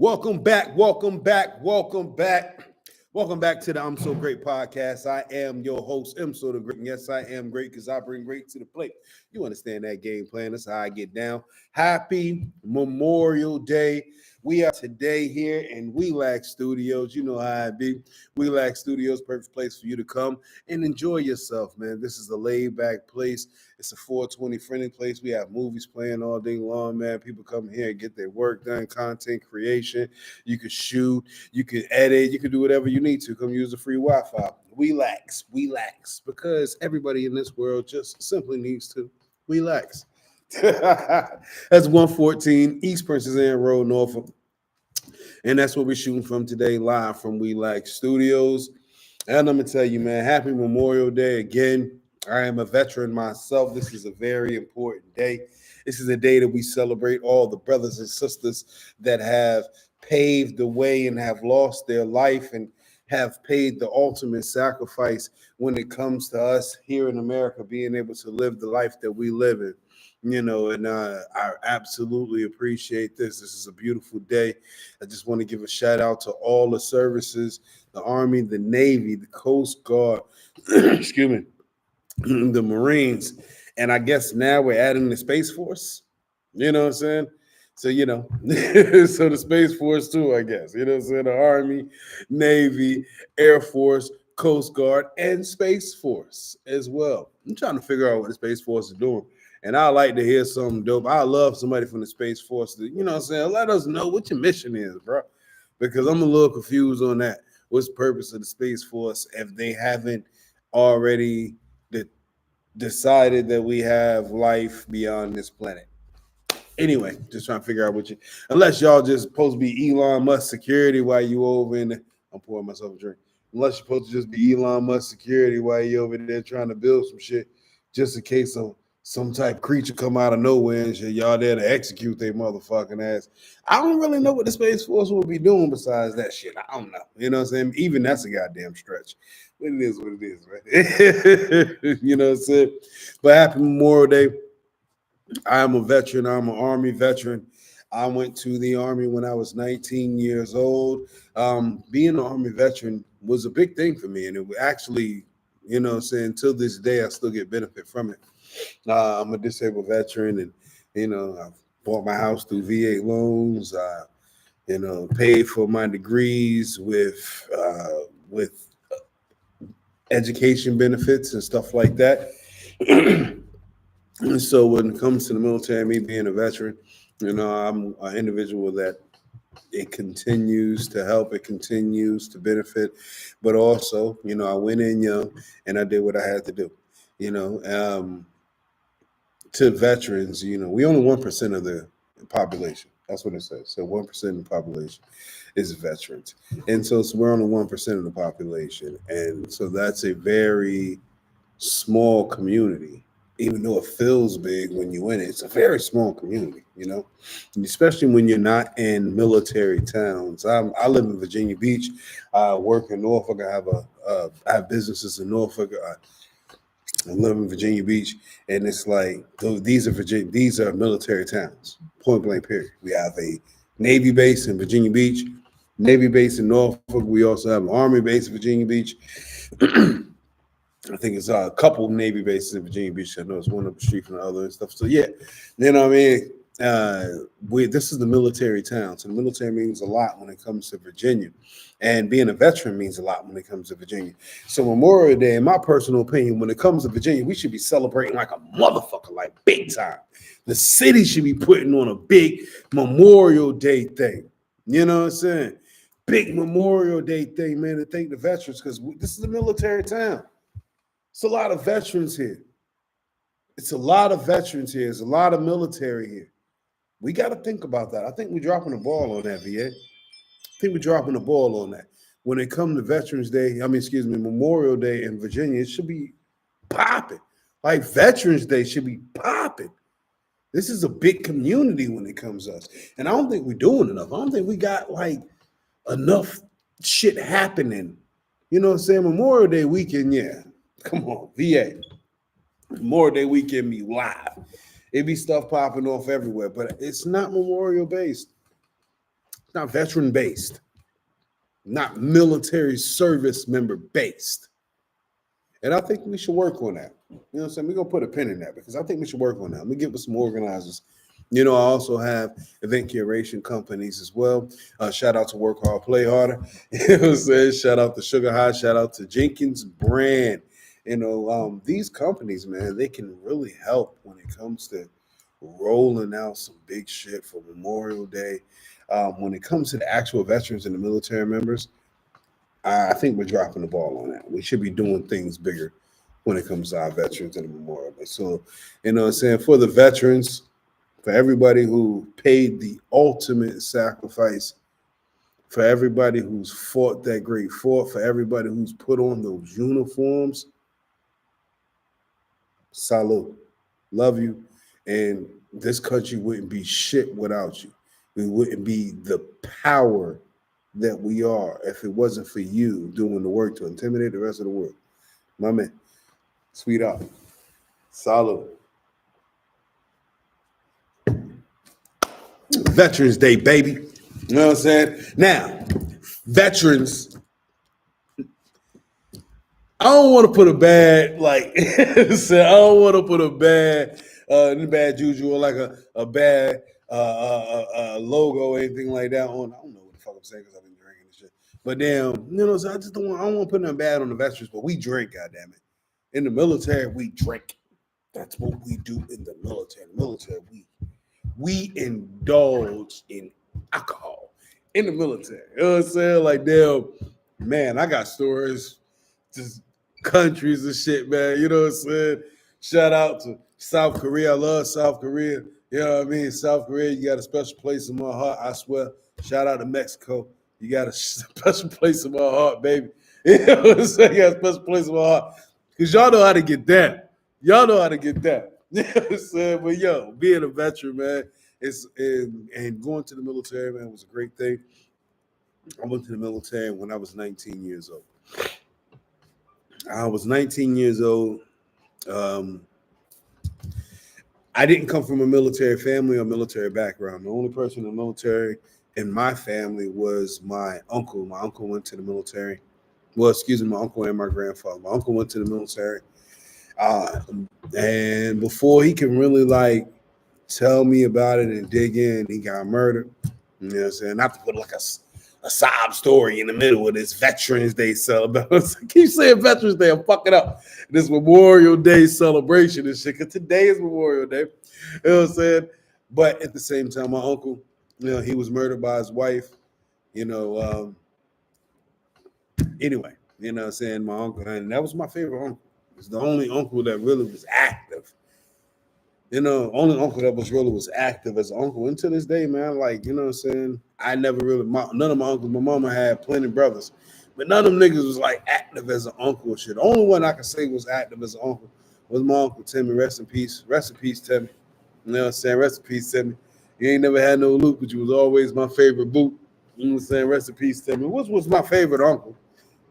Welcome back, welcome back, welcome back. Welcome back to the I'm So Great podcast. I am your host, Mso the Great. And yes, I am great because I bring great to the plate. You understand that game plan. That's how I get down. Happy Memorial Day. We are today here in Relax Studios. You know how I be. Relax Studios, perfect place for you to come and enjoy yourself, man. This is a laid-back place. It's a 420 friendly place. We have movies playing all day long, man. People come here and get their work done, content creation. You can shoot, you can edit, you can do whatever you need to. Come use the free Wi-Fi. Relax, because everybody in this world just simply needs to relax. That's 114 East Princess Anne Road, Norfolk. And that's what we're shooting from today, live from We Like Studios. And I'm going to tell you, man, happy Memorial Day again. I am a veteran myself. This is a very important day. This is a day that we celebrate all the brothers and sisters that have paved the way and have lost their life and have paid the ultimate sacrifice when it comes to us here in America being able to live the life that we live in. And I absolutely appreciate this. This is a beautiful day. I just want to give a shout out to all the services, the Army, the Navy, the Coast Guard, excuse me, the Marines. And I guess now we're adding the Space Force. You know what I'm saying? So, so the Space Force too, I guess. You know what I'm saying? The Army, Navy, Air Force, Coast Guard, and Space Force as well. I'm trying to figure out what the Space Force is doing. And I like to hear something dope. I love somebody from the Space Force to, you know what I'm saying, let us know what your mission is, bro. Because I'm a little confused on that. What's the purpose of the Space Force if they haven't already decided that we have life beyond this planet? Anyway, just trying to figure out what you, unless y'all just supposed to be Elon Musk security while you over in the, I'm pouring myself a drink. Unless you're supposed to just be Elon Musk security while you over there trying to build some shit just in case some type of creature come out of nowhere and shit. Y'all there to execute their motherfucking ass. I don't really know what the Space Force will be doing besides that shit. I don't know. You know what I'm saying? Even that's a goddamn stretch. But it is what it is, right? You know what I'm saying? But happy Memorial Day. I'm a veteran. I'm an Army veteran. I went to the Army when I was 19 years old. Being an Army veteran was a big thing for me. And it actually, you know what I'm saying, till this day, I still get benefit from it. I'm a disabled veteran, and, I've bought my house through VA loans. Paid for my degrees with education benefits and stuff like that. And so when it comes to the military, me being a veteran, I'm an individual that it continues to help, it continues to benefit, but also, I went in young and I did what I had to do. To veterans, we only 1% of the population. That's what it says. So 1% of the population is veterans. And so we're only 1% of the population. And so that's a very small community. Even though it feels big when you're in it, it's a very small community, and especially when you're not in military towns. I live in Virginia Beach. I work in Norfolk. I have businesses in Norfolk. I live in Virginia Beach, and it's like these are military towns, point blank period. We have a Navy base in Virginia Beach, Navy base in Norfolk. We also have an Army base in Virginia Beach. I think it's a couple of Navy bases in Virginia Beach. I know it's one up the street from the other and stuff. So yeah, you know what I mean? This is the military town. So the military means a lot when it comes to Virginia. And being a veteran means a lot when it comes to Virginia. So Memorial Day, in my personal opinion, when it comes to Virginia, we should be celebrating like a motherfucker, like big time. The city should be putting on a big Memorial Day thing. You know what I'm saying? Big Memorial Day thing, man, to thank the veterans, because this is a military town. It's a lot of veterans here. It's a lot of veterans here. There's a lot of military here. We got to think about that. I think we're dropping the ball on that, VA. I think we're dropping the ball on that. When it comes to Memorial Day in Virginia, it should be popping. Like Veterans Day should be popping. This is a big community when it comes to us. And I don't think we're doing enough. I don't think we got like enough shit happening. You know what I'm saying? Memorial Day weekend, yeah. Come on, VA. Memorial Day weekend be live. It be stuff popping off everywhere, but it's not Memorial based. not veteran based, not military service member based. And I think we should work on that. You know what I'm saying? We're gonna put a pin in that because I think we should work on that. Let me get with some organizers. I also have event curation companies as well. Shout out to Work Hard, Play Harder. You know what I'm saying? Shout out to Sugar High. Shout out to Jenkins Brand. These companies, man, they can really help when it comes to rolling out some big shit for Memorial Day. When it comes to the actual veterans and the military members, I think we're dropping the ball on that. We should be doing things bigger when it comes to our veterans and the Memorial Day. So, what I'm saying, for the veterans, for everybody who paid the ultimate sacrifice, for everybody who's fought that great fort, for everybody who's put on those uniforms, salute. Love you. And this country wouldn't be shit without you. We wouldn't be the power that we are if it wasn't for you doing the work to intimidate the rest of the world. My man, sweet up. Salute. Veterans Day, baby. You know what I'm saying? Now, veterans, I don't want to put a bad, I don't want to put a bad juju or like a bad logo or anything like that on. I don't know what the fuck I'm saying because I've been drinking and shit. But damn, so I don't want to put nothing bad on the veterans, but we drink, goddamn it. In the military, we drink. That's what we do in the military. In the military, we indulge in alcohol in the military. You know what I'm saying? Like, damn, man, I got stories, just countries and shit, man. You know what I'm saying? Shout out to South Korea. I love South Korea. You know what I mean? South Korea, you got a special place in my heart, I swear. Shout out to Mexico. You got a special place in my heart, baby. You know what I'm saying? You got a special place in my heart. Because y'all know how to get down. Y'all know how to get down. You know what I'm saying? But being a veteran, man, and going to the military, man, was a great thing. I went to the military when I was 19 years old. I was 19 years old. I didn't come from a military family or military background. The only person in the military in my family was my uncle. My uncle went to the military. Well, excuse me, my uncle and my grandfather. My uncle went to the military. And before he can really tell me about it and dig in, he got murdered. You know what I'm saying? Not to put like a sob story in the middle of this Veterans Day celebration. I keep saying Veterans Day, I'm fucking up. This Memorial Day celebration and shit, because today is Memorial Day. You know what I'm saying? But at the same time, my uncle, he was murdered by his wife. Anyway, you know what I'm saying? My uncle, and that was my favorite uncle. It's the only uncle that really was active. Only uncle that was active as an uncle. And to this day, man, you know what I'm saying? I never really, none of my uncles, my mama had plenty of brothers, but none of them niggas was active as an uncle and shit. The only one I could say was active as an uncle was my uncle Timmy. Rest in peace. Rest in peace, Timmy. You know what I'm saying? Rest in peace, Timmy. You ain't never had no Luke, but you was always my favorite boot. You know what I'm saying? Rest in peace, Timmy. What was my favorite uncle?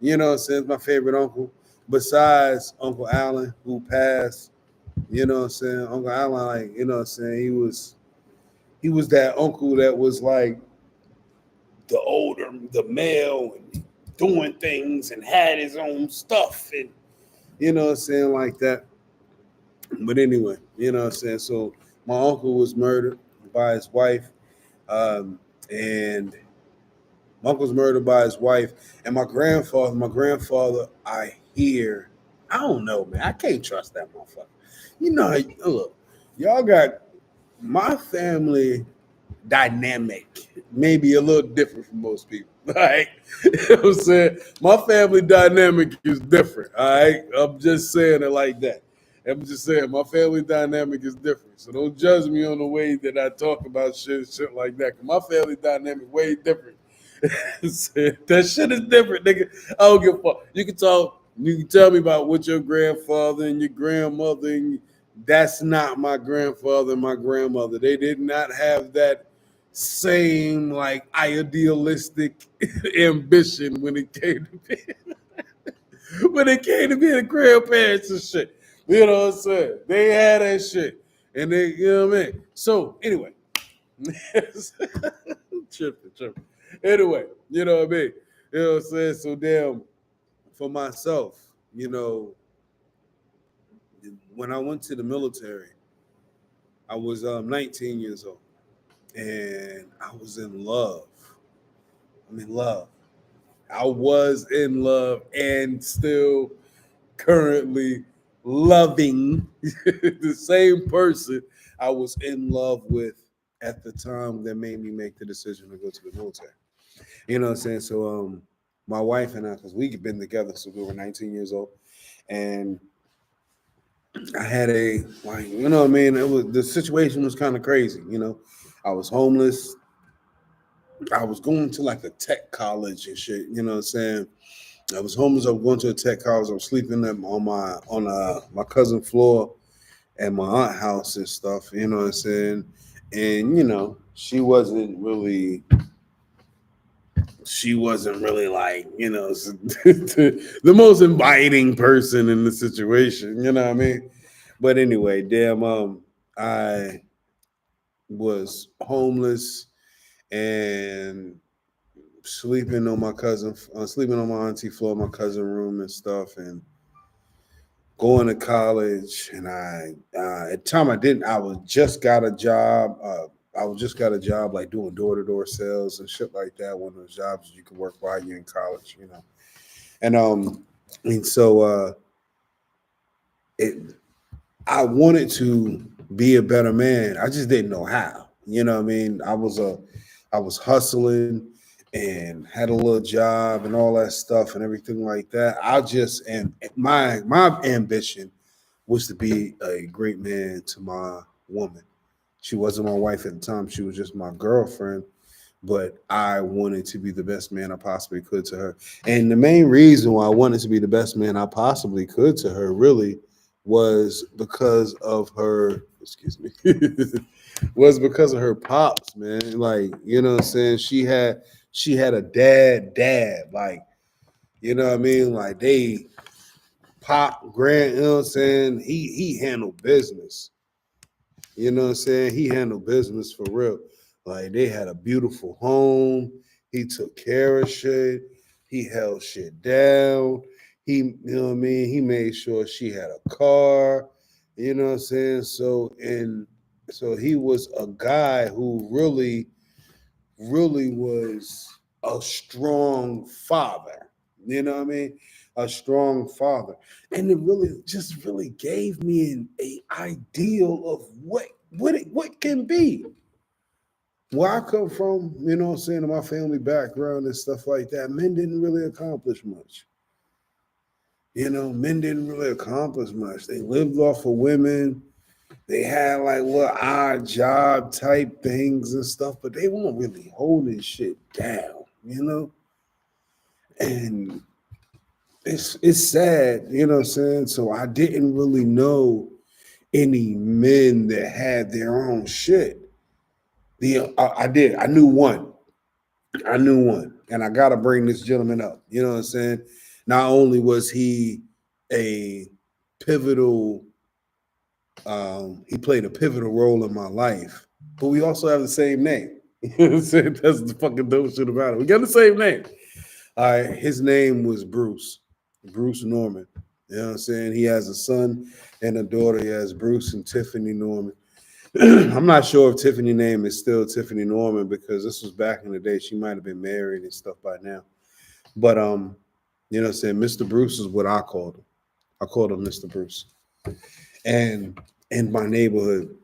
You know what I'm saying? My favorite uncle, besides Uncle Allen, who passed. You know what I'm saying? Uncle Allen, you know what I'm saying? He was that uncle that was the older, the male, and doing things and had his own stuff, and you know what I'm saying, like that. But anyway, you know what I'm saying? So my uncle was murdered by his wife, and my uncle was murdered by his wife, and my grandfather, I don't know, man. I can't trust that motherfucker. Look, y'all got my family dynamic, maybe a little different from most people. All right. You know what I'm saying? My family dynamic is different. All right. I'm just saying it like that. I'm just saying my family dynamic is different. So don't judge me on the way that I talk about shit like that. Cause my family dynamic way different. That shit is different, nigga. I don't give a fuck. You can tell me about what your grandfather and your grandmother, and that's not my grandfather and my grandmother. They did not have that same idealistic ambition when it came to being grandparents and shit. You know what I'm saying? They had that shit. And you know what I mean? So anyway. tripping. Anyway, you know what I mean? You know what I'm saying? So damn, for myself, when I went to the military, I was 19 years old, and I was in love. I'm in love. I was in love and still currently loving the same person I was in love with at the time that made me make the decision to go to the military. You know what I'm saying? So my wife and I, because we've been together since we were 19 years old, and I had a like, you know what I mean? It was the situation was kind of crazy, I was homeless. I was going to like a tech college and shit, you know what I'm saying? I was homeless. I was going to a tech college. I was sleeping on my cousin's floor at my aunt's house and stuff. You know what I'm saying? And she wasn't really like the most inviting person in the situation. You know what I mean? But anyway, damn, I was homeless and sleeping on my auntie floor, my cousin room and stuff, and going to college. And at the time I didn't. I was just got a job. I was just got a job like doing door to door sales and shit like that. One of those jobs you can work while you're in college. And so it. I wanted to be a better man. I just didn't know how. You know what I mean? I was hustling and had a little job and all that stuff and everything like that. And my ambition was to be a great man to my woman. She wasn't my wife at the time. She was just my girlfriend, but I wanted to be the best man I possibly could to her. And the main reason why I wanted to be the best man I possibly could to her really was because of her, excuse me, was because of her pops, man. Like, you know what I'm saying? She had a dad, like, you know what I mean? Like they pop grand, you know what I'm saying? He handled business. You know what I'm saying? He handled business for real. Like they had a beautiful home. He took care of shit. He held shit down. You know what I mean? He made sure she had a car. You know what I'm saying? So he was a guy who really was a strong father. You know what I mean? A strong father. And it really gave me an ideal of what can be. Where I come from, you know what I'm saying, in my family background and stuff like that, men didn't really accomplish much. Men didn't really accomplish much. They lived off of women. They had like little odd job type things and stuff, but they weren't really holding shit down. And it's sad, you know what I'm saying? So I didn't really know any men that had their own shit. I did. I knew one. And I gotta bring this gentleman up. You know what I'm saying? Not only was he a pivotal, he played a pivotal role in my life, but we also have the same name. You know what I'm saying? That's the fucking dope shit about it. We got the same name. All right, his name was Bruce Norman. You know what I'm saying? He has a son and a daughter. He has Bruce and Tiffany Norman. I'm not sure if Tiffany's name is still Tiffany Norman because this was back in the day. She might have been married and stuff by now. But you know what I'm saying? Mr. Bruce is what I called him. I called him Mr. Bruce. And in my neighborhood,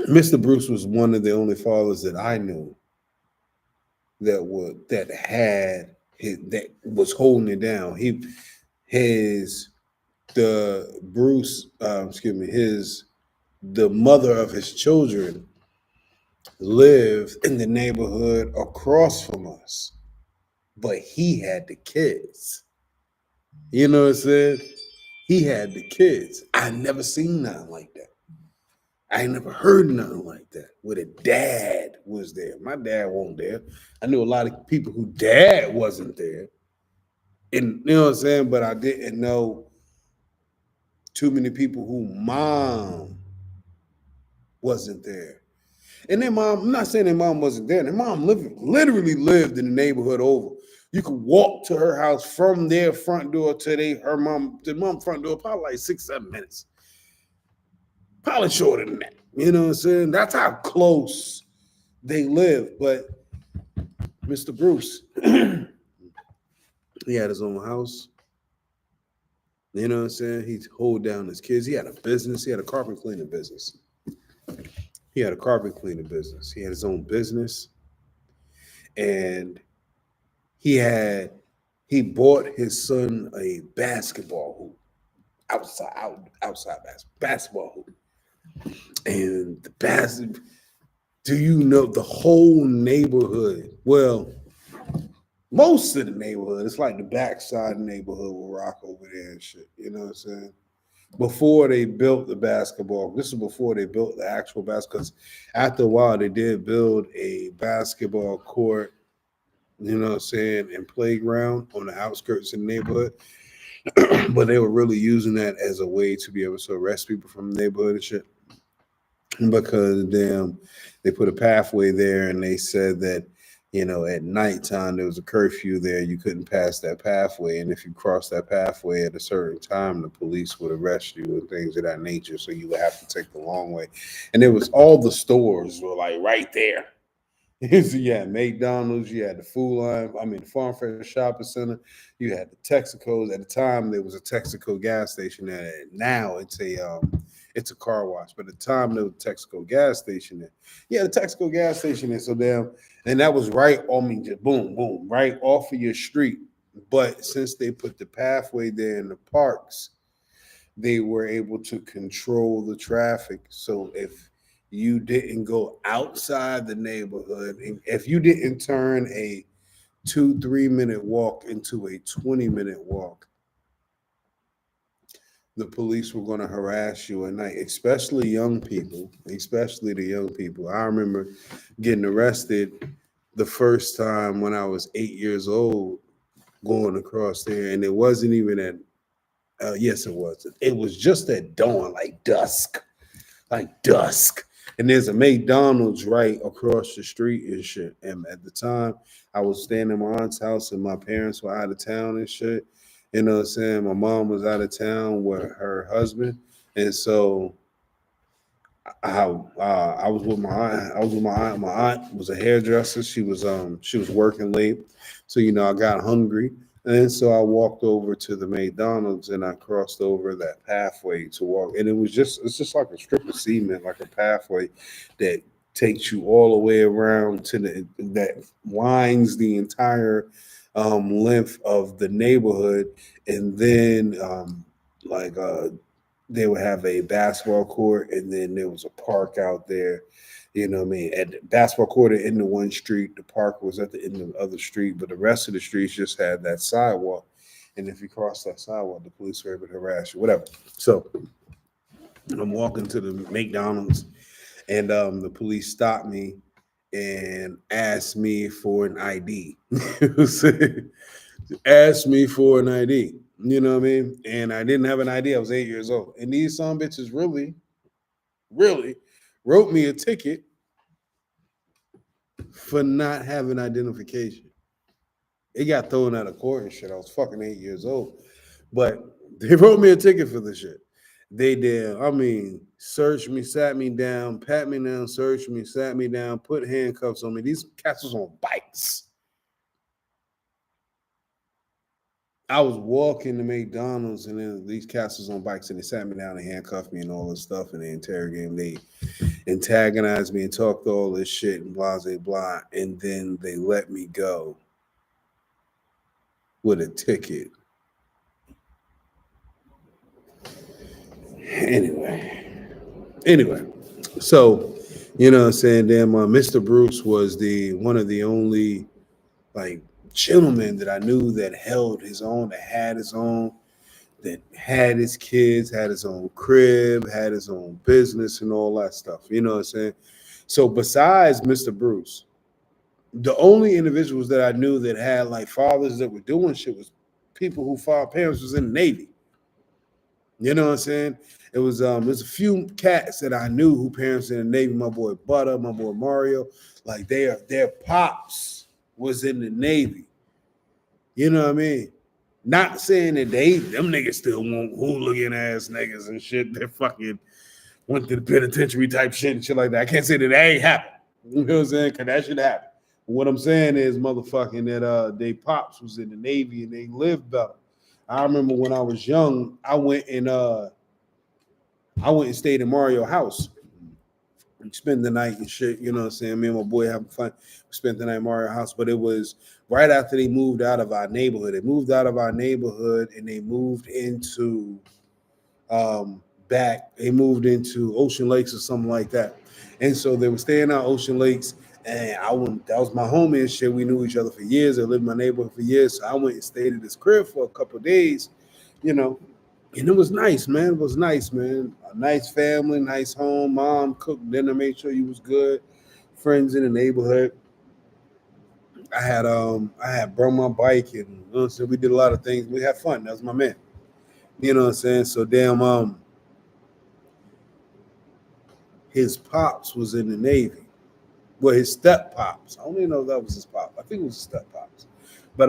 Mr. Bruce was one of the only fathers that I knew that was holding it down. His the Bruce, excuse me, the mother of his children lived in the neighborhood across from us, but he had the kids. You know what I'm saying? He had the kids. I never seen nothing like that. I ain't never heard nothing like that. Where the dad was there. My dad wasn't there. I knew a lot of people who dad wasn't there. And you know what I'm saying? But I didn't know too many people who mom wasn't there. And their mom, I'm not saying their mom wasn't there. Their mom literally lived in the neighborhood over. You could walk to her house from their front door to the mom front door, probably like 6-7 minutes. Probably shorter than that. You know what I'm saying? That's how close they live. But Mr. Bruce, he had his own house. You know what I'm saying? He'd hold down his kids. He had a business. He had a carpet cleaning business. He had his own business. And he bought his son a basketball hoop. Outside basketball hoop. And do you know the whole neighborhood? Well, most of the neighborhood, it's like the backside neighborhood will rock over there and shit. You know what I'm saying? Before they built the basketball, this is before they built the actual basketball. Because after a while, they did build a basketball court, you know what I'm saying, and playground on the outskirts of the neighborhood. But they were really using that as a way to be able to arrest people from the neighborhood and shit. Because they put a pathway there, and they said that, you know, at nighttime there was a curfew there. You couldn't pass that pathway, and if you crossed that pathway at a certain time, the police would arrest you and things of that nature. So you would have to take the long way. And it was all the stores were like right there. So you had McDonald's, you had the Food Line, the Farm Fresh Shopping Center, you had the Texaco's. At the time, there was a Texaco gas station there. Now it's a car wash, but at the time there was a Texaco gas station there. Yeah, the Texaco gas station there. So and that was right on me, just boom, boom, right off of your street. But since they put the pathway there in the parks, they were able to control the traffic. So if you didn't go outside the neighborhood, if you didn't turn a 2-3 minute walk into a 20-minute walk, the police were going to harass you at night, especially the young people. I remember getting arrested the first time when I was 8 years old, going across there, and it wasn't even at yes, it was. It was just at dawn, like dusk. And there's a McDonald's right across the street and shit. And at the time, I was staying in my aunt's house, and my parents were out of town and shit. You know what I'm saying? My mom was out of town with her husband, and so I was with my aunt. I was with my aunt. My aunt was a hairdresser. She was working late, so I got hungry, and so I walked over to the McDonald's and I crossed over that pathway to walk, and it's just like a strip of cement, like a pathway that takes you all the way around that winds the entire length of the neighborhood, and then like they would have a basketball court, and then there was a park out there. You know what I mean? At the basketball court at the end of one street, the park was at the end of the other street, but the rest of the streets just had that sidewalk. And if you cross that sidewalk, the police were able to harass you, whatever. So I'm walking to the McDonald's, and the police stopped me and asked me for an ID. Asked me for an ID. You know what I mean? And I didn't have an ID. I was 8 years old. And these some bitches really wrote me a ticket for not having identification. It got thrown out of court and shit. I was fucking 8 years old. But they wrote me a ticket for the shit. They did. Searched me, sat me down, pat me down, searched me, sat me down, put handcuffs on me. These cats was on bikes. I was walking to McDonald's, and then these cats was on bikes, and they sat me down and handcuffed me and all this stuff, and they interrogated me. They antagonized me and talked all this shit and blah, blah, blah, and then they let me go with a ticket. Anyway, so you know what I'm saying, damn, Mr. Bruce was one of the only like gentlemen that I knew that held his own, that had his own, that had his kids, had his own crib, had his own business and all that stuff. You know what I'm saying? So besides Mr. Bruce, the only individuals that I knew that had like fathers that were doing shit was people who parents was in the Navy. You know what I'm saying? There's a few cats that I knew who parents in the Navy. My boy Butter, my boy Mario, like their pops was in the Navy. You know what I mean? Not saying that them niggas still want hooligan ass niggas and shit that fucking went to the penitentiary type shit and shit like that. I can't say that ain't happened. You know what I'm saying? Cause that should happen. What I'm saying is motherfucking that they pops was in the Navy and they lived better. I remember when I was young, I went and stayed in Mario's house. We spent the night and shit, you know what I'm saying? Me and my boy having fun. We spent the night in Mario's house, but it was right after they moved out of our neighborhood. They moved out of our neighborhood and they moved into they moved into Ocean Lakes or something like that. And so they were staying out Ocean Lakes. And that was my homie and shit. We knew each other for years. They lived in my neighborhood for years. So I went and stayed at his crib for a couple of days, you know. And it was nice, man. It was nice, man. A nice family, nice home. Mom cooked dinner, made sure you was good. Friends in the neighborhood. I had brought my bike and you know what I'm saying? We did a lot of things. We had fun. That was my man. You know what I'm saying? So his pops was in the Navy. Well, his step pops. I don't even know if that was his pop. I think it was his step pops. But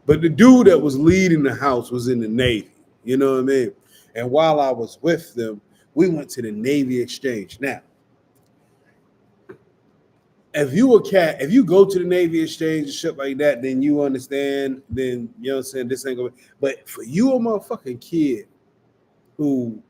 the dude that was leading the house was in the Navy. You know what I mean? And while I was with them, we went to the Navy exchange. Now, if you go to the Navy exchange and shit like that, then you understand, then you know what I'm saying, this ain't gonna be. But for you, a motherfucking kid who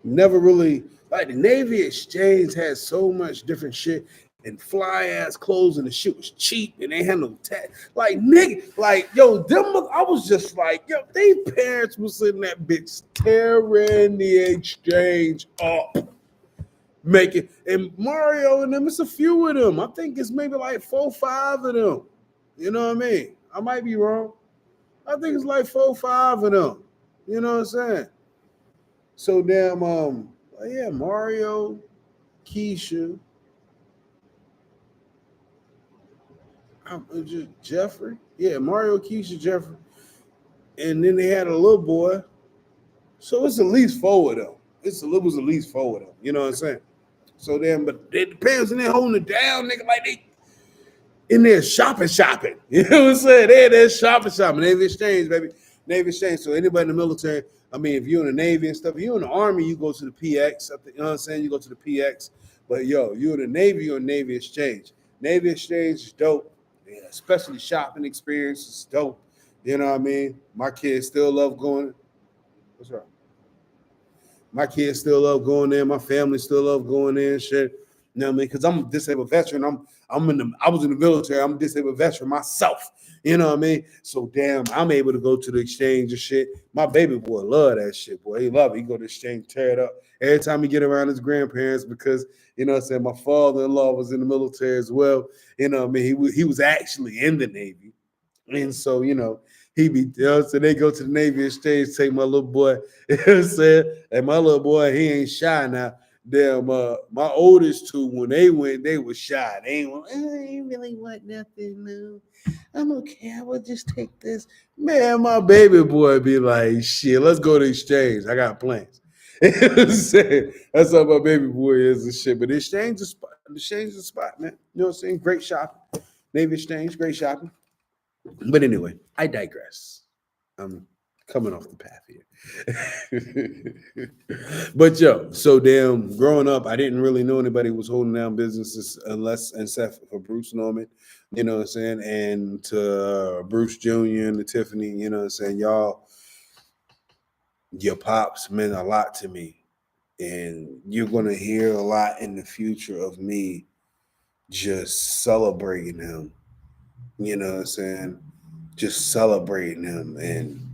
never really like the Navy exchange had so much different shit and fly ass clothes and the shit was cheap and they had no tax. Like nigga, like yo, I was just like, yo, they parents was in that bitch tearing the exchange up. Making and Mario and them, it's a few of them. I think it's maybe like 4-5 of them. You know what I mean? I might be wrong. I think it's like 4-5 of them. You know what I'm saying? So yeah, Mario, Keisha, just Jeffrey. Yeah, Mario, Keisha, Jeffrey. And then they had a little boy. So it's at least 4 of them. It was at least 4 of them. You know what I'm saying? So but the parents in there holding it down, nigga, like they in there shopping. You know what I'm saying? They're shopping. Navy exchange, baby. Navy exchange. So anybody in the military, I mean, if you're in the Navy and stuff, if you're in the Army, you go to the PX. You know what I'm saying? You go to the PX. But yo, you're in the Navy, you're in Navy exchange. Navy exchange is dope. Yeah, especially shopping experience is dope. You know what I mean? My kids still love going. What's wrong? My kids still love going there. My family still love going there and shit. You know what I mean? Because I'm a disabled veteran. I was in the military. I'm a disabled veteran myself. You know what I mean? So I'm able to go to the exchange and shit. My baby boy love that shit, boy. He love it. He go to the exchange, tear it up. Every time he get around his grandparents, because you know what I'm saying, my father-in-law was in the military as well. You know what I mean? He was actually in the Navy. And so, you know, so they go to the Navy exchange, take my little boy, you know what I'm saying? And my little boy, he ain't shy now. My oldest two, when they went, they were shy. They ain't really want nothing new. I'm okay. I will just take this. Man, my baby boy be like, shit, let's go to exchange. I got plans. You know what I'm saying? That's how my baby boy is and shit. But the exchange is a spot, man. You know what I'm saying? Great shopping. Navy exchange, great shopping. But anyway, I digress. I'm coming off the path here. But yo, so growing up, I didn't really know anybody who was holding down businesses except for Bruce Norman, you know what I'm saying, and to Bruce Jr. and to Tiffany, you know what I'm saying, your pops meant a lot to me. And you're gonna hear a lot in the future of me just celebrating him. You know what I'm saying? Just celebrating him. And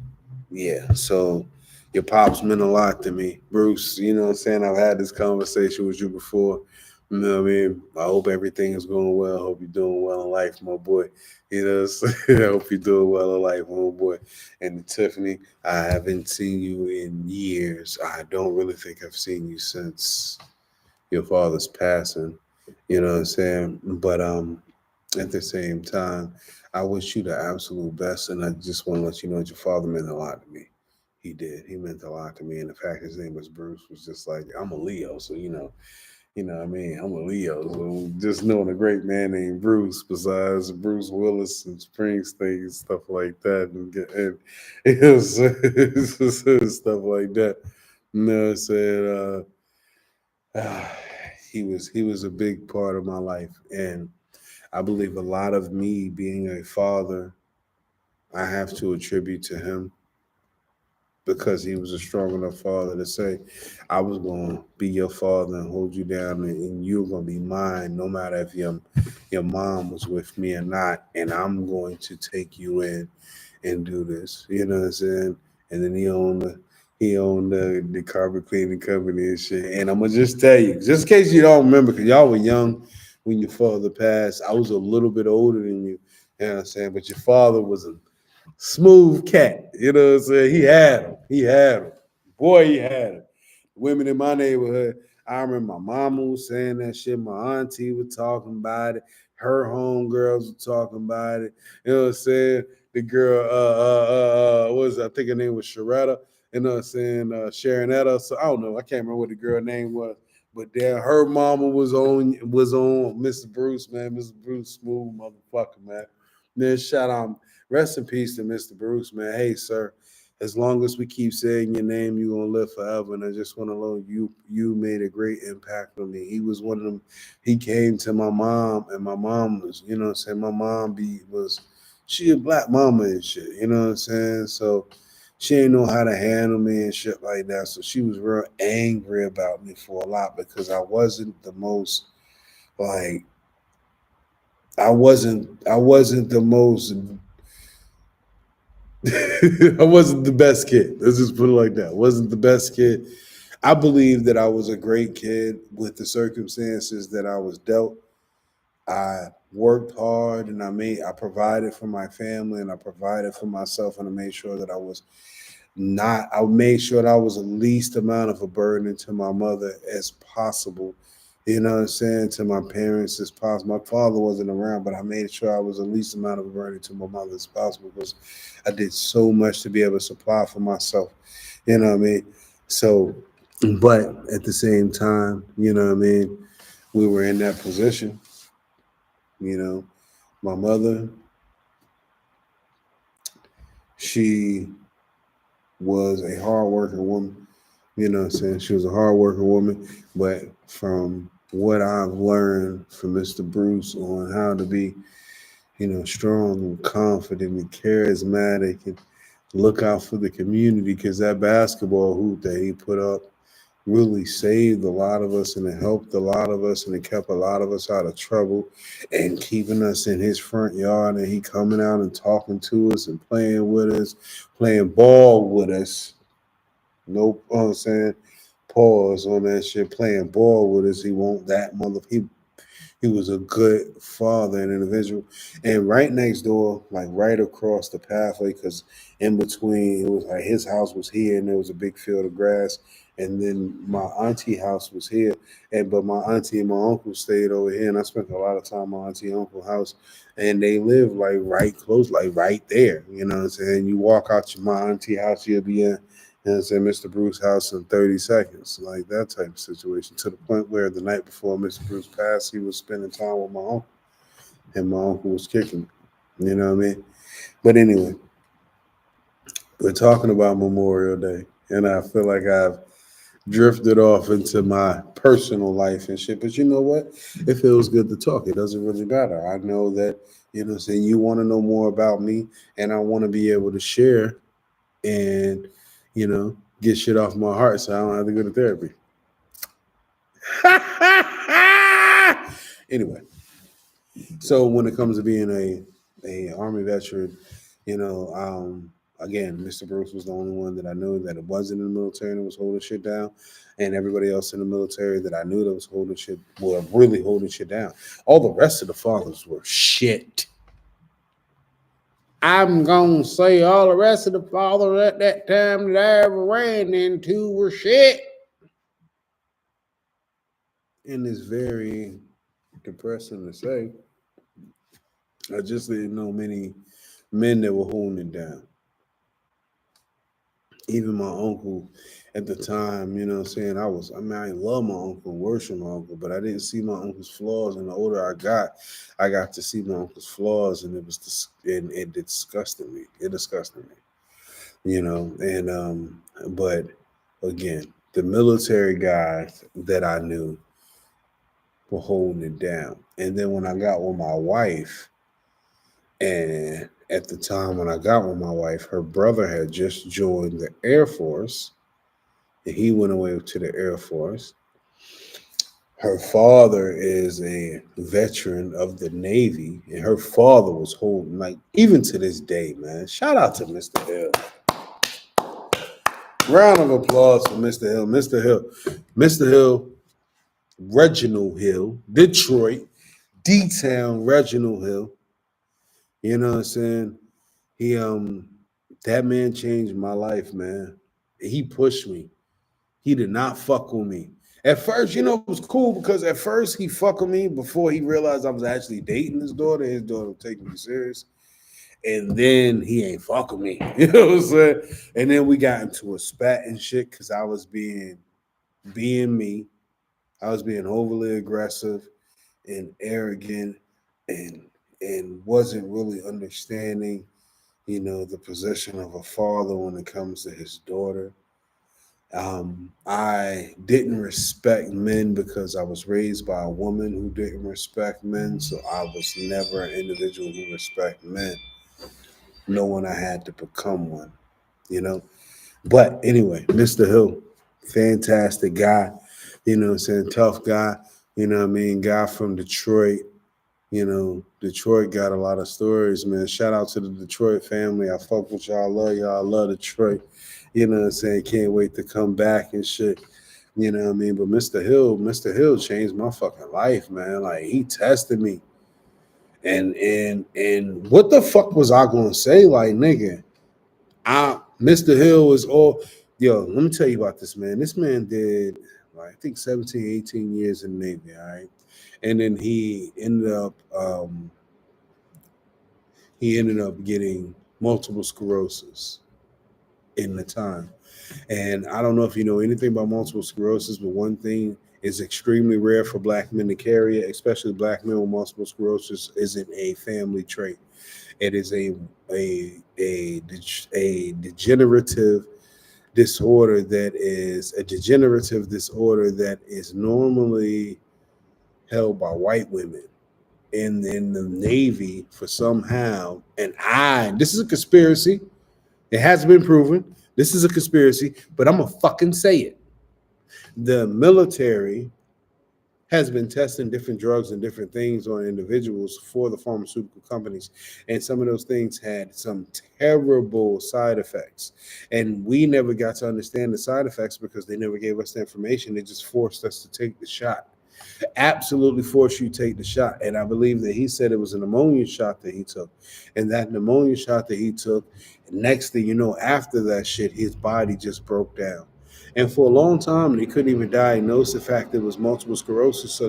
yeah, so your pops meant a lot to me. Bruce, you know what I'm saying? I've had this conversation with you before. You know what I mean? I hope everything is going well. I hope you're doing well in life, my boy. You know what I'm saying? I hope you're doing well in life, my boy. And Tiffany, I haven't seen you in years. I don't really think I've seen you since your father's passing. You know what I'm saying? But At the same time, I wish you the absolute best, and I just want to let you know that your father meant a lot to me. He did. He meant a lot to me, and the fact his name was Bruce was just like I'm a Leo, so what I mean. I'm a Leo, so just knowing a great man named Bruce, besides Bruce Willis and Springsteen and stuff like that, and it was, stuff like that. You know what I'm saying? He was a big part of my life, and I believe a lot of me being a father, I have to attribute to him because he was a strong enough father to say, I was going to be your father and hold you down, and you're going to be mine, no matter if your mom was with me or not, and I'm going to take you in and do this. You know what I'm saying? And then he owned the carpet cleaning company and shit. And I'm gonna just tell you, just in case you don't remember, because y'all were young when your father passed. I was a little bit older than you. You know what I'm saying? But your father was a smooth cat. You know what I'm saying? He had him. He had him. Boy, he had him. Women in my neighborhood, I remember my mama was saying that shit. My auntie was talking about it. Her homegirls were talking about it. You know what I'm saying? The girl, what was it? I think her name was Sharetta. You know what I'm saying? Sharonetta. So I don't know. I can't remember what the girl name was. But then her mama was on Mr. Bruce, man. Mr. Bruce, smooth motherfucker, man. Then shout out, rest in peace to Mr. Bruce, man. Hey, sir, as long as we keep saying your name, you're gonna live forever. And I just want to know you made a great impact on me. He was one of them. He came to my mom, and my mom was, you know what I'm saying. My mom was she a black mama and shit, you know what I'm saying. So she ain't know how to handle me and shit like that. So she was real angry about me for a lot because I wasn't the most like I wasn't the most I wasn't the best kid. Let's just put it like that. I wasn't the best kid. I believe that I was a great kid with the circumstances that I was dealt. I worked hard and I provided for my family and I provided for myself and I made sure that I made sure that I was the least amount of a burden to my mother as possible. You know what I'm saying? To my parents as possible. My father wasn't around, but I made sure I was the least amount of a burden to my mother as possible because I did so much to be able to supply for myself. You know what I mean? So, but at the same time, you know what I mean? We were in that position. You know, my mother, she was a hard working woman. You know what I'm saying? She was a hard working woman. But from what I've learned from Mr. Bruce on how to be, strong and confident and charismatic and look out for the community, because that basketball hoop that he put up really saved a lot of us and it helped a lot of us and it kept a lot of us out of trouble and keeping us in his front yard, and he coming out and talking to us and playing with us, playing ball with us. Nope, you know what I'm saying? Pause on that shit. Playing ball with us. He won't that mother. He was a good father and individual. And right next door, like right across the pathway, because in between, it was like his house was here and there was a big field of grass. And then my auntie house was here. But my auntie and my uncle stayed over here. And I spent a lot of time at my auntie and uncle house. And they live like right close, like right there. You know what I'm saying? You walk out to my auntie house, you'll be in, saying Mr. Bruce house in 30 seconds, like that type of situation. To the point where the night before Mr. Bruce passed, he was spending time with my uncle, and my uncle was kicking me. You know what I mean? But anyway, we're talking about Memorial Day, and I feel like I've drifted off into my personal life and shit. But you know what? It feels good to talk. It doesn't really matter. I know that, saying you want to know more about me, and I want to be able to share and, get shit off my heart so I don't have to go to therapy. Anyway, so when it comes to being a army veteran, again, Mr. Bruce was the only one that I knew that it wasn't in the military and was holding shit down, and everybody else in the military that I knew that was holding shit were really holding shit down. All the rest of the fathers were shit. I'm gonna say all the rest of the fathers at that time that I ever ran into were shit. And it's very depressing to say, I just didn't know many men that were holding it down. Even my uncle at the time, you know what I'm saying? I mean, I love my uncle, worship my uncle, but I didn't see my uncle's flaws. And the older I got to see my uncle's flaws, and and it disgusted me. It disgusted me, you know. And but again, the military guys that I knew were holding it down. And then when I got with my wife, and at the time when I got with my wife, her brother had just joined the Air Force, and he went away to the Air Force. Her father is a veteran of the Navy, and her father was holding, like, even to this day, man. Shout out to Mr. Hill. Round of applause for Mr. Hill. Mr. Hill. Mr. Hill, Reginald Hill, Detroit, D-Town Reginald Hill. You know what I'm saying? He that man changed my life, man. He pushed me. He did not fuck with me. At first, you know, it was cool because at first he fucked with me before he realized I was actually dating his daughter. His daughter was taking me serious. And then he ain't fucking me. You know what I'm saying? And then we got into a spat and shit because I was being me. I was being overly aggressive and arrogant and wasn't really understanding, you know, the position of a father when it comes to his daughter. I didn't respect men because I was raised by a woman who didn't respect men, so I was never an individual who respected men, knowing I had to become one, you know. But anyway, Mr. Hill, fantastic guy, you know what I'm saying, tough guy, you know what I mean, guy from Detroit. You know, Detroit got a lot of stories, man. Shout out to the Detroit family. I fuck with y'all. Love y'all. I love Detroit. You know what I'm saying? Can't wait to come back and shit. You know what I mean? But Mr. Hill changed my fucking life, man. Like, he tested me. And what the fuck was I gonna say? Like, nigga, Mr. Hill is all, yo, let me tell you about this man. This man did, like, I think 17, 18 years in the Navy, all right? And then he ended up getting multiple sclerosis in the time. And I don't know if you know anything about multiple sclerosis, but one thing is extremely rare for black men to carry it, especially black men with multiple sclerosis, isn't a family trait. It is a degenerative disorder that is normally held by white women in the Navy for somehow. And this is a conspiracy. It hasn't been proven. This is a conspiracy, but I'm gonna fucking say it. The military has been testing different drugs and different things on individuals for the pharmaceutical companies, and some of those things had some terrible side effects, and we never got to understand the side effects because they never gave us the information. They just forced us to take the shot, absolutely force you to take the shot. And I believe that he said it was a pneumonia shot that he took. And that pneumonia shot that he took, next thing you know, after that shit, his body just broke down. And for a long time, they couldn't even diagnose the fact that it was multiple sclerosis.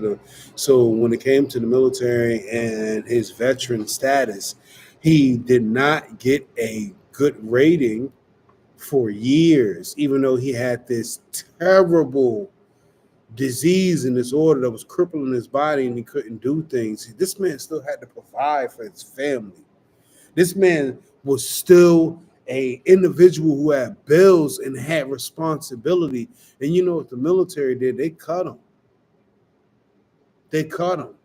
So when it came to the military and his veteran status, he did not get a good rating for years, even though he had this terrible disease and disorder that was crippling his body and he couldn't do things. This man still had to provide for his family. This man was still a individual who had bills and had responsibility. And you know what the military did? They cut him. They cut him.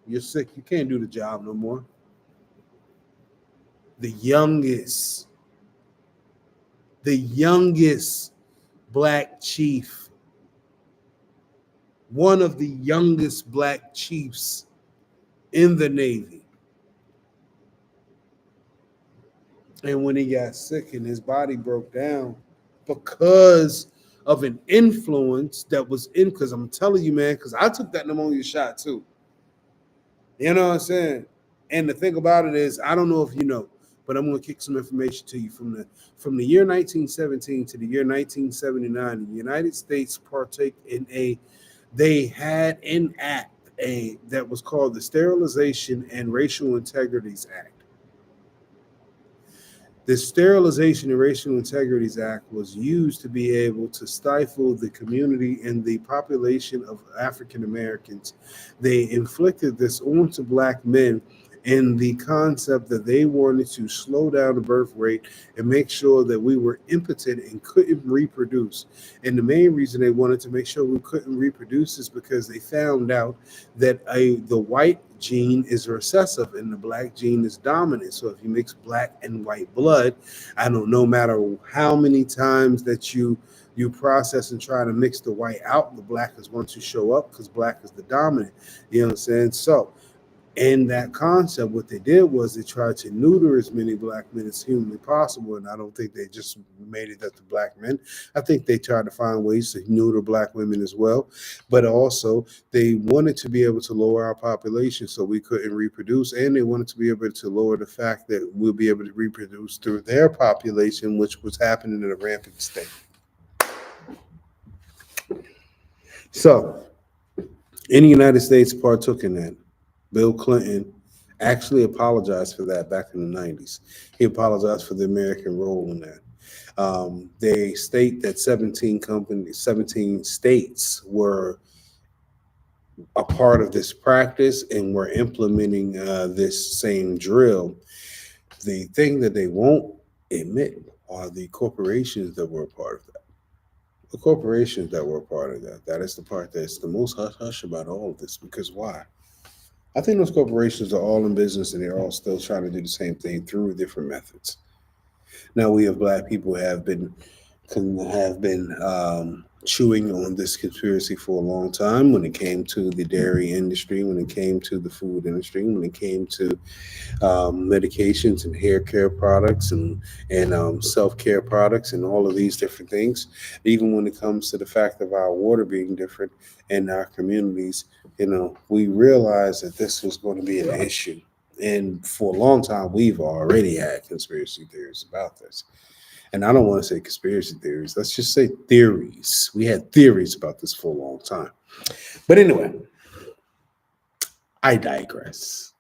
You're sick. You can't do the job no more. The youngest black chief, one of the youngest black chiefs in the Navy. And when he got sick and his body broke down because of an influence that was in, because I'm telling you, man, because I took that pneumonia shot too. You know what I'm saying? And the thing about it is, I don't know if you know, but I'm going to kick some information to you from the year 1917 to the year 1979. The United States partake in they had an act that was called the Sterilization and Racial Integrities Act. The Sterilization and Racial Integrities Act was used to be able to stifle the community and the population of African Americans. They inflicted this onto black men in the concept that they wanted to slow down the birth rate and make sure that we were impotent and couldn't reproduce. And the main reason they wanted to make sure we couldn't reproduce is because they found out that the white gene is recessive and the black gene is dominant. So if you mix black and white blood, I don't no matter how many times that you process and try to mix the white out, the black is going to show up because black is the dominant. You know what I'm saying? So in that concept, what they did was they tried to neuter as many black men as humanly possible. And I don't think they just made it up to black men. I think they tried to find ways to neuter black women as well. But also, they wanted to be able to lower our population so we couldn't reproduce. And they wanted to be able to lower the fact that we'll be able to reproduce through their population, which was happening in a rampant state. So, in the United States partook in that. Bill Clinton actually apologized for that back in the 90s. He apologized for the American role in that. They state that 17 states were a part of this practice and were implementing this same drill. The thing that they won't admit are the corporations that were a part of that. The corporations that were a part of that. That is the part that's the most hush-hush about all of this. Because why? I think those corporations are all in business and they're all still trying to do the same thing through different methods. Now, we have black people have been chewing on this conspiracy for a long time when it came to the dairy industry, when it came to the food industry, when it came to medications and hair care products and self-care products and all of these different things. Even when it comes to the fact of our water being different in our communities, we realized that this was going to be an issue. And for a long time, we've already had conspiracy theories about this. And I don't want to say conspiracy theories. Let's just say theories. We had theories about this for a long time. But anyway, I digress.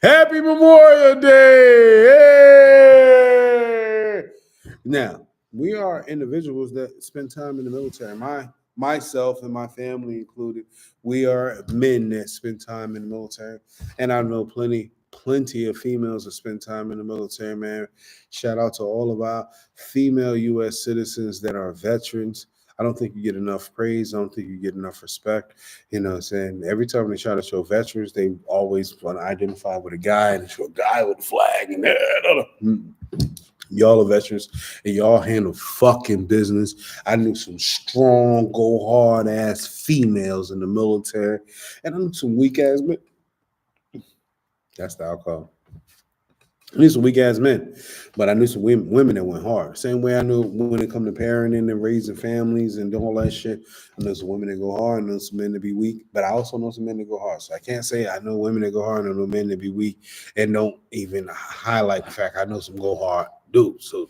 Happy Memorial Day! Hey! Now, we are individuals that spend time in the military. Myself and my family included, we are men that spend time in the military. And I know plenty of females that spend time in the military, man. Shout out to all of our female U.S. citizens that are veterans. I don't think you get enough praise. I don't think you get enough respect. You know what I'm saying? Every time they try to show veterans, they always want to identify with a guy and show a guy with a flag. And y'all are veterans and y'all handle fucking business. I knew some strong, go hard ass females in the military, and I knew some weak ass men. That's the alcohol. I knew some weak ass men, but I knew some women that went hard. Same way I knew when it come to parenting and raising families and doing all that shit. I know some women that go hard, I know some men that be weak, but I also know some men that go hard. So I can't say I know women that go hard and I know men that be weak and don't even highlight the fact I know some go hard dudes. So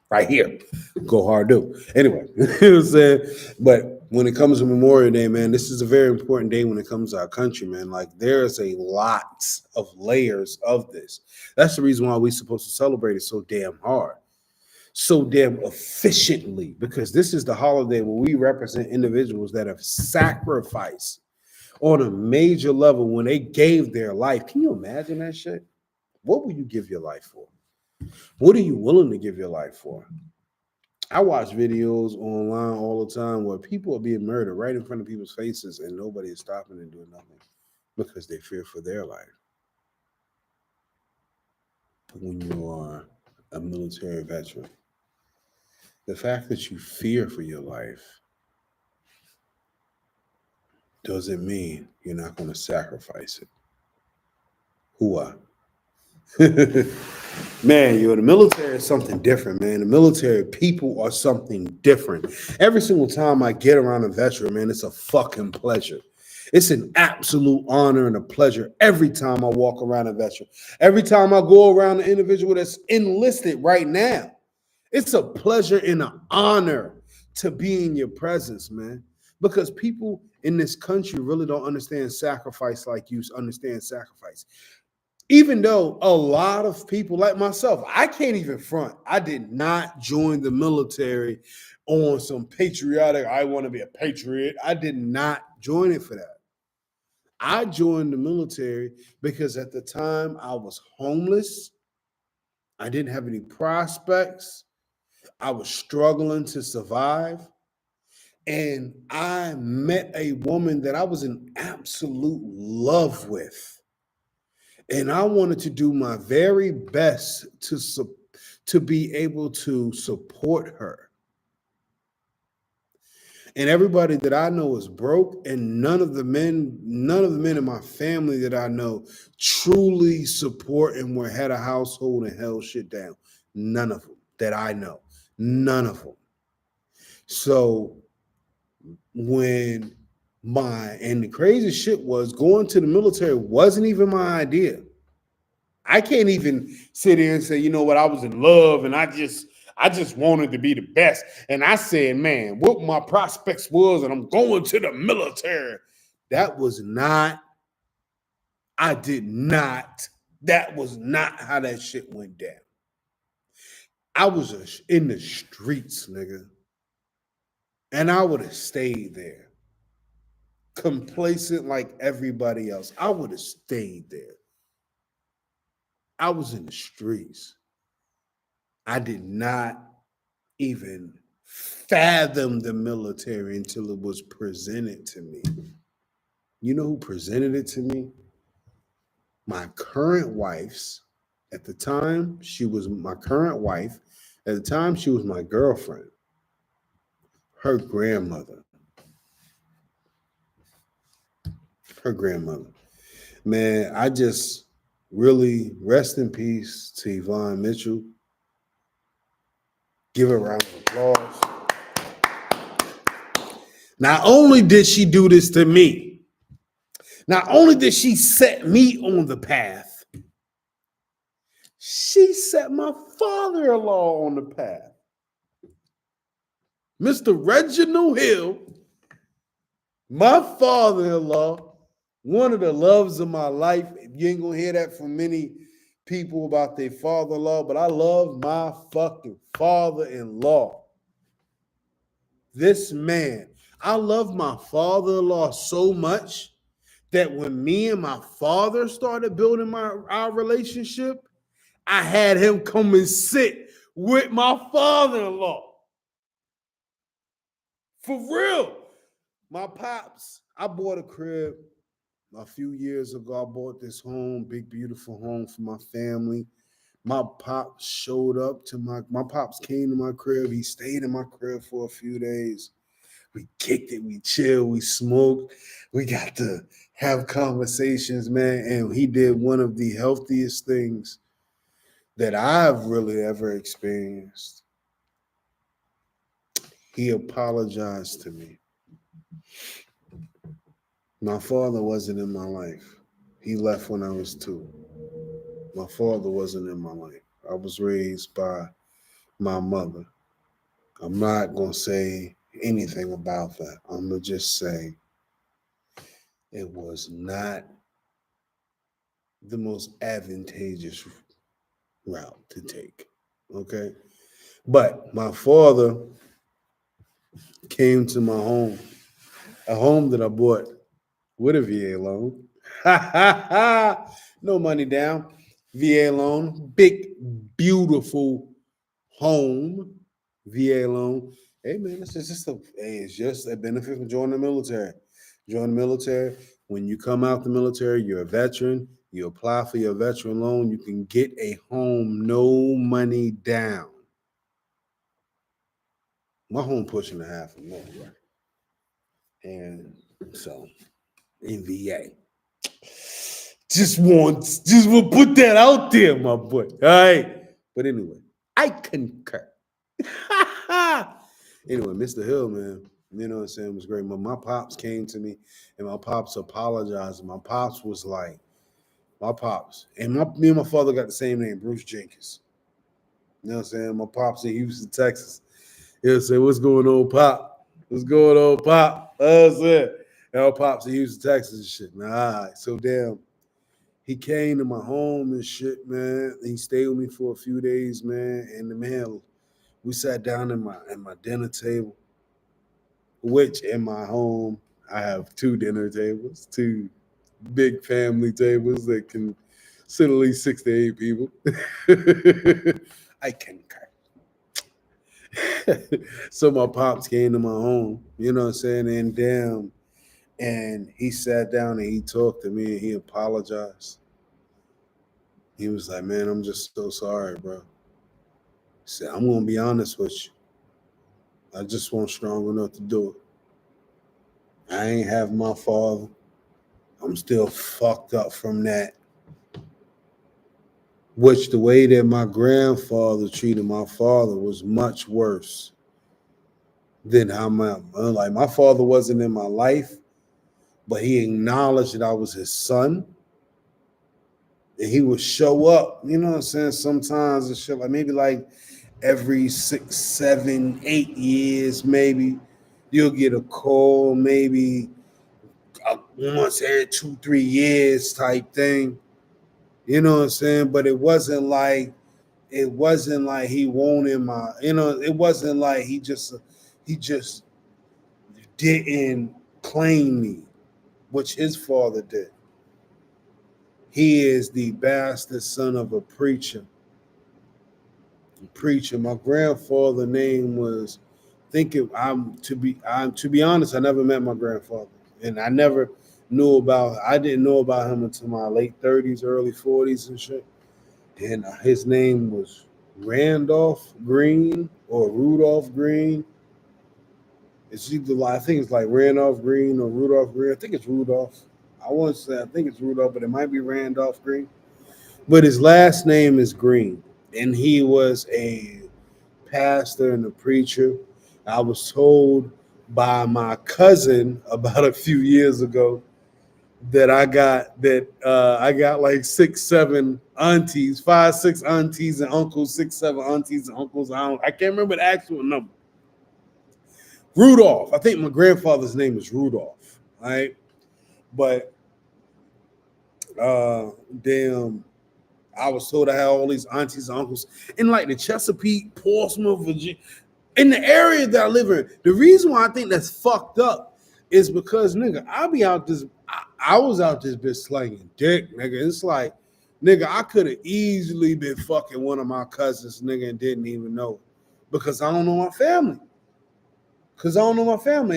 right here, go hard dude. Anyway, you know what I'm saying? But when it comes to Memorial Day, man, this is a very important day when it comes to our country, man. Like, there's a lot of layers of this. That's the reason why we're supposed to celebrate it so damn hard, so damn efficiently, because this is the holiday where we represent individuals that have sacrificed on a major level when they gave their life. Can you imagine that shit? What will you give your life for? What are you willing to give your life for? I watch videos online all the time where people are being murdered right in front of people's faces and nobody is stopping and doing nothing because they fear for their life. But when you are a military veteran, the fact that you fear for your life doesn't mean you're not going to sacrifice it. Hooah. Man, the military is something different, man. The military people are something different. Every single time I get around a veteran, man, it's a fucking pleasure. It's an absolute honor and a pleasure every time I walk around a veteran. Every time I go around an individual that's enlisted right now, it's a pleasure and an honor to be in your presence, man. Because people in this country really don't understand sacrifice like you understand sacrifice. Even though a lot of people like myself, I can't even front. I did not join the military on some patriotic, I want to be a patriot. I did not join it for that. I joined the military because at the time I was homeless. I didn't have any prospects. I was struggling to survive. And I met a woman that I was in absolute love with. And I wanted to do my very best to be able to support her. And everybody that I know is broke, and none of the men in my family that I know truly support and were had a household and held shit down. None of them that I know. None of them. So and the crazy shit was going to the military wasn't even my idea. I can't even sit here and say, you know what, I was in love and I just wanted to be the best. And I said, man, what my prospects was, and I'm going to the military. That was not how that shit went down. I was in the streets, nigga. And I would have stayed there. Complacent like everybody else. I would have stayed there. I was in the streets. I did not even fathom the military until it was presented to me. You know who presented it to me? My current wife's. At the time, she was my current wife. At the time, she was my girlfriend. Her grandmother. Man, I just really rest in peace to Yvonne Mitchell. Give her a round of applause. Not only did she do this to me, not only did she set me on the path, she set my father-in-law on the path. Mr. Reginald Hill, my father-in-law, one of the loves of my life. You ain't gonna hear that from many people about their father-in-law, but I love my fucking father-in-law. This man, I love my father-in-law so much that when me and my father started building our relationship, I had him come and sit with my father-in-law. For real. My pops, I bought a crib a few years ago. I bought this home, big, beautiful home for my family. My pops showed up to my pops came to my crib. He stayed in my crib for a few days. We kicked it, we chilled, we smoked. We got to have conversations, man. And he did one of the healthiest things that I've really ever experienced. He apologized to me. My father wasn't in my life. He left when I was 2. My father wasn't in my life. I was raised by my mother. I'm not going to say anything about that. I'm going to just say it was not the most advantageous route to take. Okay? But my father came to my home, a home that I bought with a VA loan. No money down. VA loan, big, beautiful home. VA loan. Hey man, it's just a benefit from joining the military. Join the military. When you come out the military, you're a veteran. You apply for your veteran loan. You can get a home, no money down. My home pushing $500,000. And so in VA. Just want to put that out there, my boy. All right. But anyway, I concur. Anyway, Mr. Hill, man, you know what I'm saying, it was great. My pops came to me and my pops apologized. My pops was like, me and my father got the same name, Bruce Jenkins. You know what I'm saying? My pops in Houston, Texas. He'll say, "What's going on, Pop? What's going on, Pop?" That's it. Our pops in Houston, Texas and shit. Nah, all right. So damn, he came to my home and shit, man. And he stayed with me for a few days, man. And the man, we sat down at my dinner table, which in my home I have two dinner tables, two big family tables that can sit at least 6 to 8 people. I can so my pops came to my home, you know what I'm saying? And damn, and he sat down and he talked to me and he apologized. He was like, "Man, I'm just so sorry, bro." He said, "I'm gonna be honest with you. I just wasn't strong enough to do it. I ain't have my father. I'm still fucked up from that. Which the way that my grandfather treated my father was much worse than how my father wasn't in my life, but he acknowledged that I was his son. And he would show up, you know what I'm saying? Sometimes and shit, like maybe like every 6, 7, 8 years, maybe you'll get a call, maybe once every 2, 3 years type thing. You know what I'm saying? But it wasn't like he wanted my, it wasn't like he just didn't claim me, which his father did. He is the bastard son of a preacher. My grandfather's name was I'm to be honest, I never met my grandfather. And I didn't know about him until my late 30s, early 40s and shit. And his name was Randolph Green or Rudolph Green. It's either I think it's like Randolph Green or Rudolph Green. I think it's Rudolph. I want to say I think it's Rudolph, but it might be Randolph Green. But his last name is Green, and he was a pastor and a preacher. I was told by my cousin about a few years ago that I got like 6, 7 aunties, 5, 6 aunties and uncles, 6, 7 aunties and uncles. I can't remember the actual number. Rudolph. I think my grandfather's name is Rudolph. Right, but damn. I was told I had all these aunties and uncles in like the Chesapeake, Portsmouth, Virginia, in the area that I live in. The reason why I think that's fucked up is because, nigga, I was out this bitch slanging dick, nigga. It's like, nigga, I could have easily been fucking one of my cousins, nigga, and didn't even know it because I don't know my family.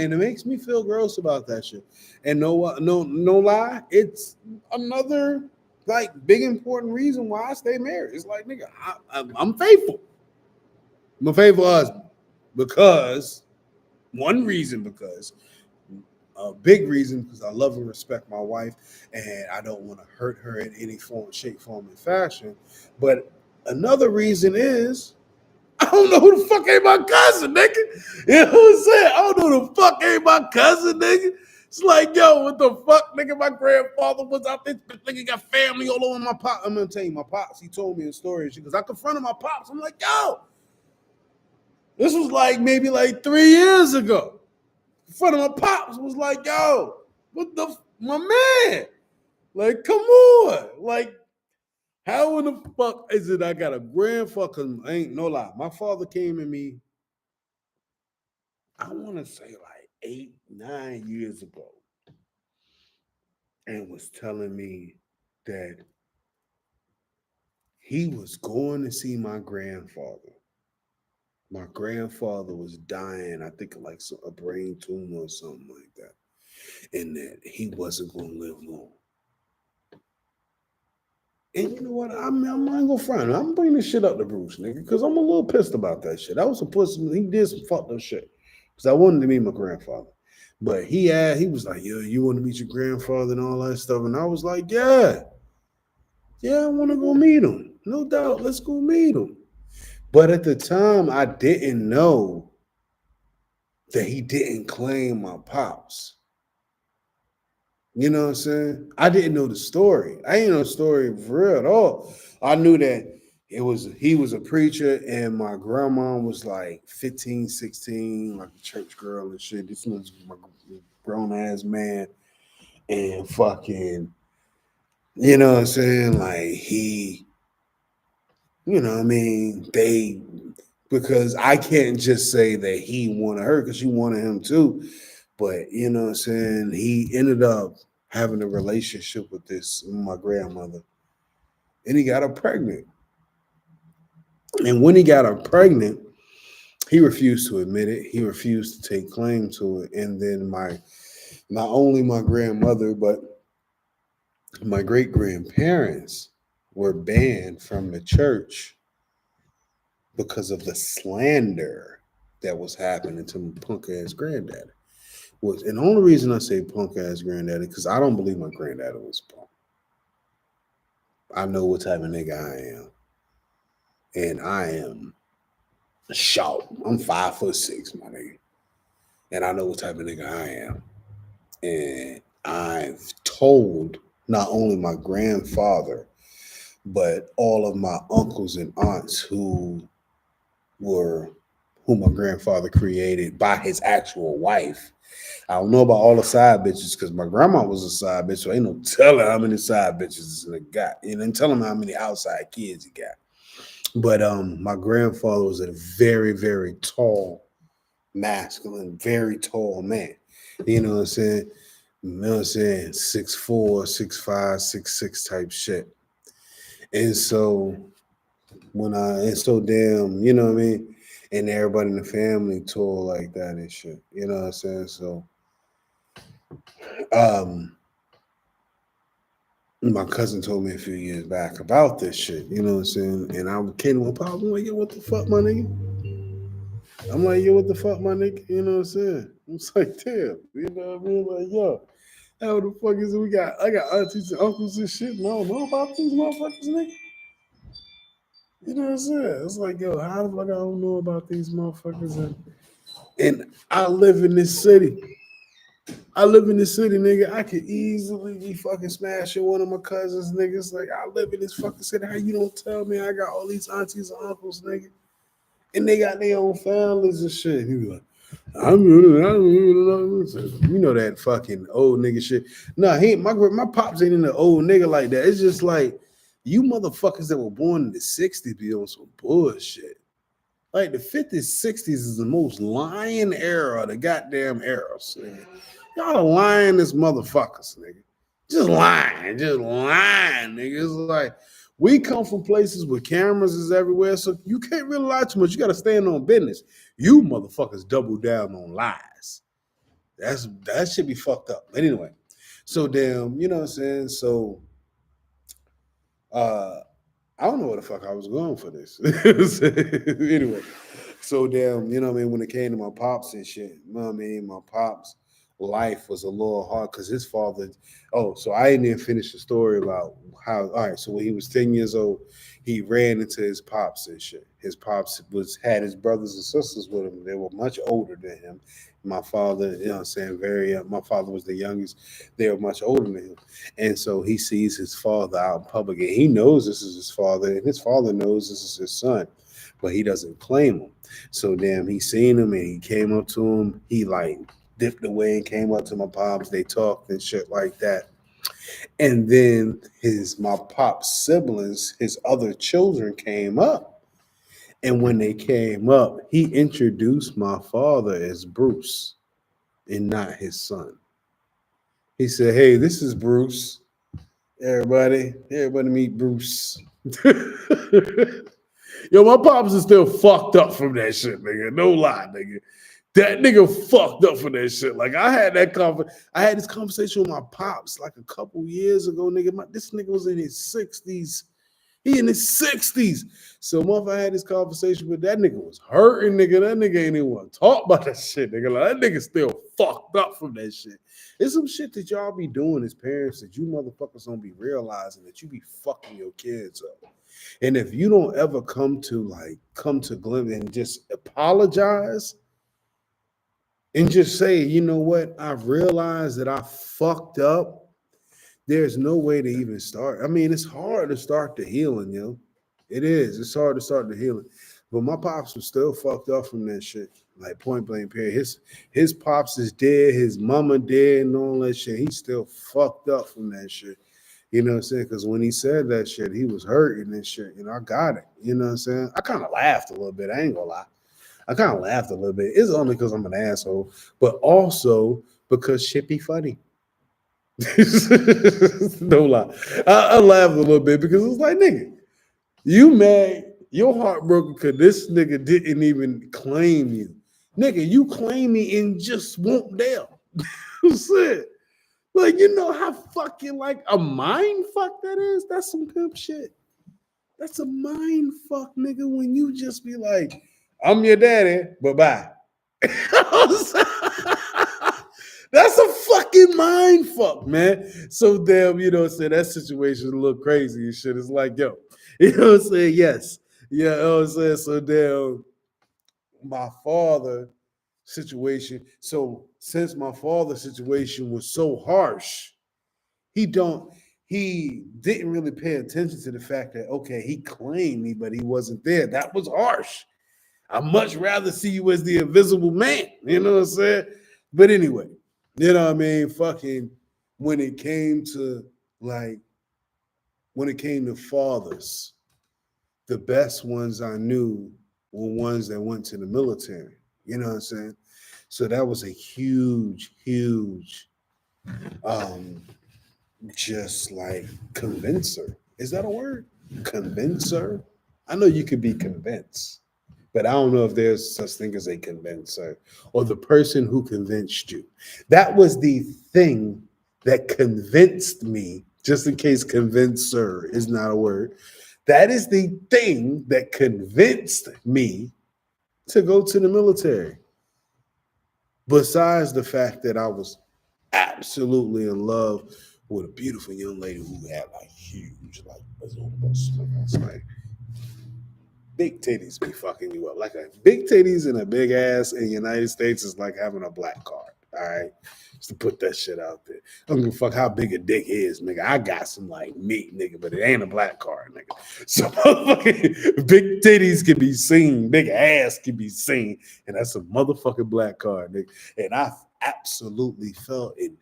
And it makes me feel gross about that shit. And no lie, it's another like big important reason why I stay married. It's like, nigga, I'm faithful. I'm a faithful husband because a big reason because I love and respect my wife and I don't want to hurt her in any form, shape, form, and fashion. But another reason is I don't know who the fuck ain't my cousin, nigga. You know what I'm saying? I don't know who the fuck ain't my cousin, nigga. It's like, yo, what the fuck, nigga? My grandfather was out there, nigga, got family all over my pops. I'm gonna tell you, my pops, he told me a story because I confronted my pops. I'm like, yo, this was like maybe like 3 years ago. In front of my pops was like, yo, my man? Like, come on. Like, how in the fuck is it I got a grandfather? Ain't no lie. My father came to me, I want to say like 8, 9 years ago, and was telling me that he was going to see my grandfather. My grandfather was dying, I think like a brain tumor or something like that, and that he wasn't going to live long. And you know what? I'm not gonna front. I'm bringing this shit up to Bruce, nigga, because I'm a little pissed about that shit. That was some pussy. He did some fucked up shit. Because I wanted to meet my grandfather. But he was like, yo, you want to meet your grandfather and all that stuff? And I was like, yeah. Yeah, I want to go meet him. No doubt. Let's go meet him. But at the time, I didn't know that he didn't claim my pops. You know what I'm saying? I didn't know the story. I didn't know the story for real at all. I knew that he was a preacher, and my grandma was like 15, 16, like a church girl and shit. This was my grown ass man, and fucking, you know what I'm saying? Like he, you know what I mean? They, because I can't just say that he wanted her because she wanted him too. But you know what I'm saying? He ended up having a relationship with my grandmother, and he got her pregnant. And when he got her pregnant, he refused to admit it. He refused to take claim to it. And then not only my grandmother, but my great grandparents were banned from the church because of the slander that was happening to my punk ass granddaddy. And the only reason I say punk ass granddaddy, because I don't believe my granddaddy was punk. I know what type of nigga I am. And I am short. I'm 5'6", my nigga. And I know what type of nigga I am. And I've told not only my grandfather, but all of my uncles and aunts who my grandfather created by his actual wife. I don't know about all the side bitches because my grandma was a side bitch, so ain't no telling how many side bitches this nigga got. And then tell him how many outside kids he got. But my grandfather was a very, very tall, masculine, very tall man. You know what I'm saying? You know what I'm saying? 6'4", 6'5", 6'6" type shit. And so damn, you know what I mean? And everybody in the family tall like that and shit. You know what I'm saying? So my cousin told me a few years back about this shit, you know what I'm saying? And I came to my pop, I'm like, yo, what the fuck, my nigga? I'm like, yo, what the fuck, my nigga? You know what I'm saying? It's like, damn, you know what I mean? Like, yo, how the fuck is it? I got aunties and uncles and shit, and I don't know about these motherfuckers, nigga. You know what I'm saying? It's like, yo, how the fuck I don't know about these motherfuckers? And I live in this city. Nigga. I could easily be fucking smashing one of my cousins, niggas. Like, I live in this fucking city. How you don't tell me I got all these aunties and uncles, nigga? And they got their own families and shit. He be like, you know that fucking old nigga shit. No, my pops ain't in the old nigga like that. It's just like you motherfuckers that were born in the 60s be on some bullshit. Like the 50s, 60s is the most lying era of the goddamn eras. Nigga. Y'all are lying this motherfuckers, nigga. Just lying, nigga. It's like we come from places where cameras is everywhere, so you can't really lie too much. You gotta stand on business. You motherfuckers double down on lies. That should be fucked up. But anyway, so damn, you know what I'm saying? So I don't know where the fuck I was going for this. Anyway, so damn, you know what I mean? When it came to my pops and shit, you know what I mean? My pops' life was a little hard because his father. Oh, so I didn't even finish the story about how. All right, so when he was 10 years old, he ran into his pops and shit. His pops had his brothers and sisters with him. They were much older than him. My father, you know what I'm saying, my father was the youngest. They were much older than him. And so he sees his father out in public and he knows this is his father, and his father knows this is his son, but he doesn't claim him. So damn, he seen him and he came up to him. He like dipped away and came up to my pops. They talked and shit like that. And then my pop's siblings, his other children came up. And when they came up, he introduced my father as Bruce and not his son. He said, "Hey, this is Bruce. Everybody meet Bruce." Yo, my pops is still fucked up from that shit, nigga. No lie, nigga. That nigga fucked up for that shit. Like I had this conversation with my pops like a couple years ago, nigga. This nigga was in his 60s. He in his 60s. So if I had this conversation with that nigga was hurting, nigga. That nigga ain't even want to talk about that shit, nigga. Like, that nigga still fucked up from that shit. It's some shit that y'all be doing as parents that you motherfuckers don't be realizing that you be fucking your kids up. And if you don't ever come to glimpse and just apologize and just say, you know what, I've realized that I fucked up, there's no way to even start. I mean, it's hard to start the healing, yo. It is. It's hard to start the healing. But my pops was still fucked up from that shit. Like point blank period. His pops is dead, his mama dead and all that shit. He's still fucked up from that shit. You know what I'm saying? Because when he said that shit, he was hurting and shit. You know, I got it. You know what I'm saying? I kind of laughed a little bit. I ain't gonna lie. I kind of laughed a little bit. It's only because I'm an asshole, but also because shit be funny. No lie. I laughed a little bit because it was like, nigga, you mad, your heartbroken because this nigga didn't even claim you. Nigga, you claim me and just won't dare. What's it? Like, you know how fucking like a mind fuck that is? That's some pimp shit. That's a mind fuck, nigga, when you just be like, I'm your daddy, but bye. That's a fucking mind fuck, man. So damn, you know what I'm saying? That situation a little crazy and shit. It's like, yo, you know what I'm saying? Yes. Yeah, you know what I'm saying? So damn, my father situation. So since my father's situation was so harsh, he don't he didn't really pay attention to the fact that okay, he claimed me, but he wasn't there. That was harsh. I'd much rather see you as the invisible man. You know what I'm saying? But anyway, you know what I mean? Fucking when it came to like when it came to fathers, the best ones I knew were ones that went to the military. You know what I'm saying? So that was a huge, huge just like convincer. Is that a word? Convincer? I know you could be convinced, but I don't know if there's such thing as a convincer or the person who convinced you. That was the thing that convinced me, just in case convincer is not a word. That is the thing that convinced me to go to the military. Besides the fact that I was absolutely in love with a beautiful young lady who had like huge, like big titties be fucking you up. Like a big titties and a big ass in the United States is like having a black card. All right. Just to put that shit out there. I don't give a fuck how big a dick is, nigga. I got some like meat, nigga, but it ain't a black card, nigga. So motherfucking big titties can be seen, big ass can be seen, and that's a motherfucking black card, nigga. And I absolutely felt in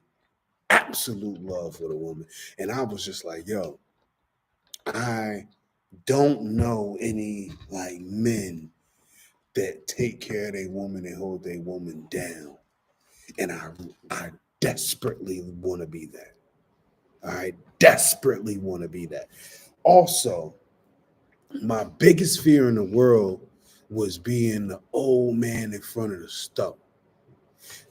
absolute love for the woman. And I was just like, yo, I don't know any like men that take care of their woman and hold their woman down. And I desperately want to be that. I desperately want to be that. Also, my biggest fear in the world was being the old man in front of the stove,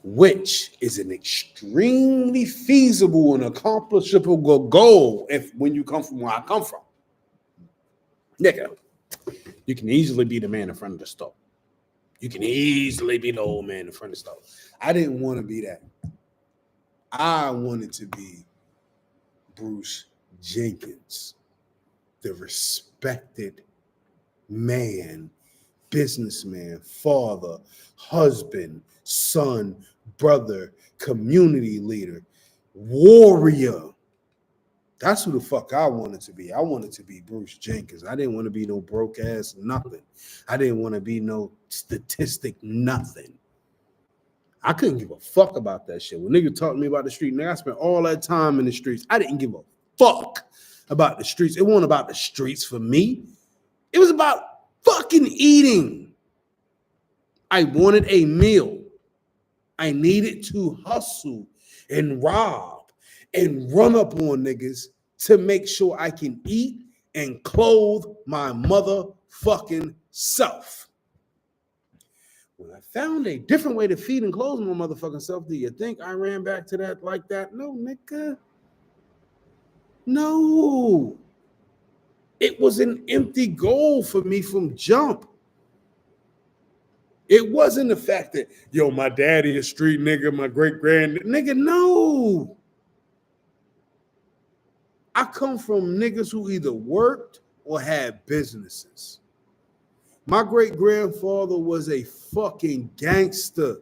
which is an extremely feasible and accomplishable goal if when you come from where I come from. Nigga, you can easily be the man in front of the stove. You can easily be the old man in front of the stove. I didn't want to be that. I wanted to be Bruce Jenkins, the respected man, businessman, father, husband, son, brother, community leader, warrior. That's who the fuck I wanted to be. I wanted to be Bruce Jenkins. I didn't want to be no broke ass nothing. I didn't want to be no statistic nothing. I couldn't give a fuck about that shit. When nigga talked to me about the street, nigga, I spent all that time in the streets. I didn't give a fuck about the streets. It wasn't about the streets for me. It was about fucking eating. I wanted a meal. I needed to hustle and rob and run up on niggas to make sure I can eat and clothe my motherfucking self. When I found a different way to feed and clothe my motherfucking self, do you think I ran back to that like that? No, nigga. No. It was an empty goal for me from jump. It wasn't the fact that, yo, my daddy a street nigga, my great grand nigga. No. I come from niggas who either worked or had businesses. My great grandfather was a fucking gangster,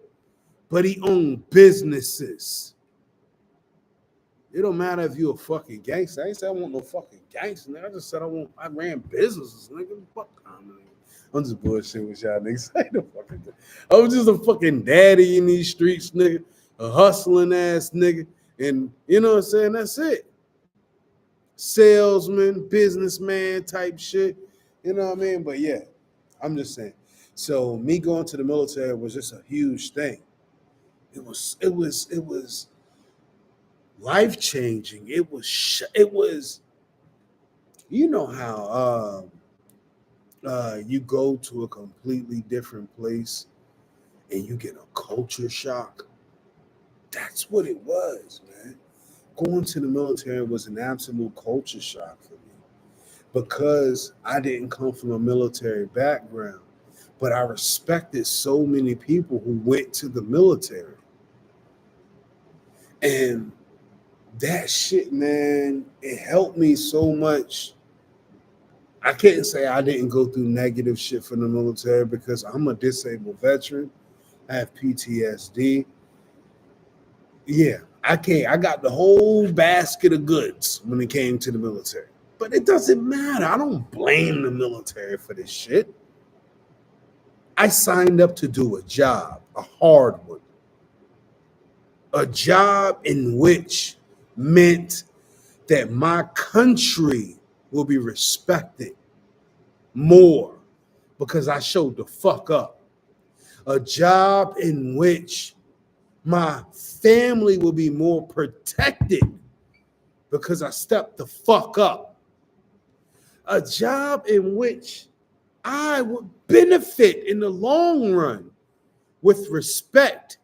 but he owned businesses. It don't matter if you a fucking gangster. I ain't say I want no fucking gangster, nigga. I just said I ran businesses, nigga. Fuck on, nigga. I'm just bullshitting with y'all niggas. I ain't no fucking I was just a fucking daddy in these streets, nigga. A hustling ass nigga. And you know what I'm saying? That's it. Salesman, businessman type shit. You know what I mean? But yeah, I'm just saying. So me going to the military was just a huge thing. It was life changing. It was you know how you go to a completely different place and you get a culture shock. That's what it was, man. Going to the military was an absolute culture shock for me because I didn't come from a military background, but I respected so many people who went to the military. And that shit, man, it helped me so much. I can't say I didn't go through negative shit from the military because I'm a disabled veteran. I have PTSD. Yeah, I can't. I got the whole basket of goods when it came to the military. But it doesn't matter. I don't blame the military for this shit. I signed up to do a job, a hard one, a job in which meant that my country will be respected more because I showed the fuck up. A job in which my family will be more protected because I stepped the fuck up. A job in which I would benefit in the long run with respect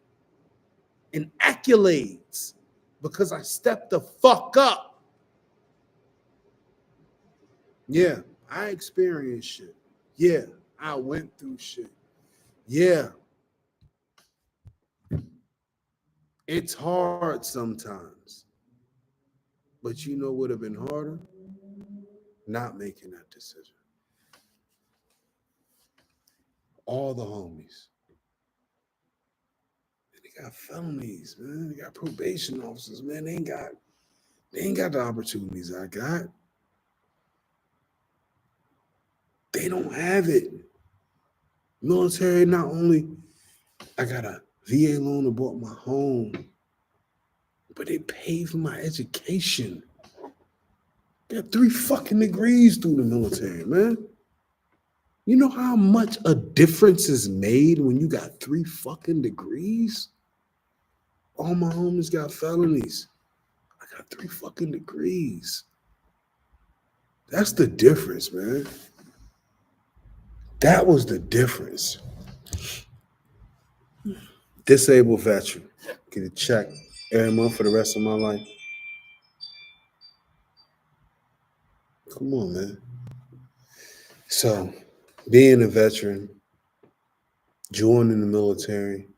and accolades because I stepped the fuck up. Yeah, I experienced shit. Yeah, I went through shit. Yeah, it's hard sometimes. But you know what would have been harder? Not making that decision. All the homies. They got felonies, man. They got probation officers, man. They ain't got the opportunities I got. They don't have it. Military, not only I got a VA loan that bought my home, but they paid for my education. Got 3 fucking degrees through the military, man. You know how much a difference is made when you got 3 fucking degrees? All my homies got felonies. I got 3 fucking degrees. That's the difference, man. That was the difference. Disabled veteran. Get a check every month for the rest of my life. Come on, man. So, being a veteran, joining the military,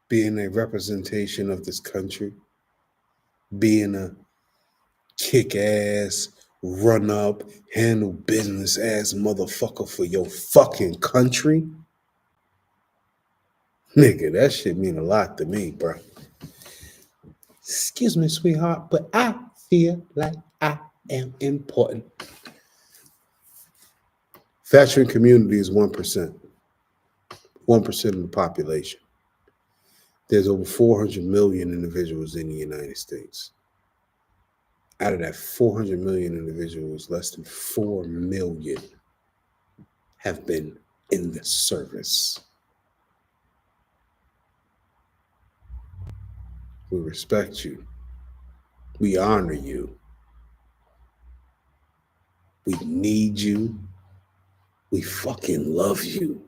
being a representation of this country, being a kick ass, run up, handle business ass motherfucker for your fucking country. Nigga, that shit mean a lot to me, bro. Excuse me, sweetheart, but I feel like I am important. Veteran community is 1%. 1% of the population. There's over 400 million individuals in the United States. Out of that 400 million individuals, less than 4 million have been in the service. We respect you. We honor you. We need you. We fucking love you.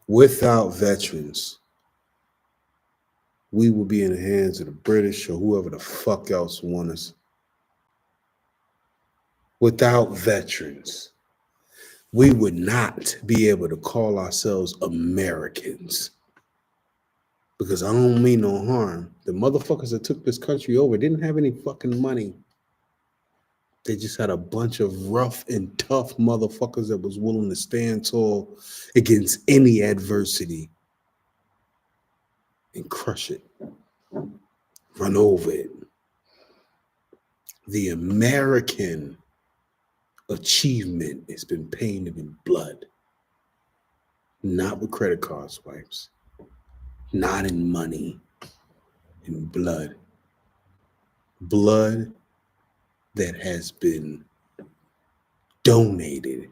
Without veterans, we will be in the hands of the British or whoever the fuck else want us. Without veterans, we would not be able to call ourselves Americans. Because I don't mean no harm. The motherfuckers that took this country over didn't have any fucking money. They just had a bunch of rough and tough motherfuckers that was willing to stand tall against any adversity and crush it. run over it. The American achievement has been painted in blood, not with credit card swipes, not in money, in blood. Blood that has been donated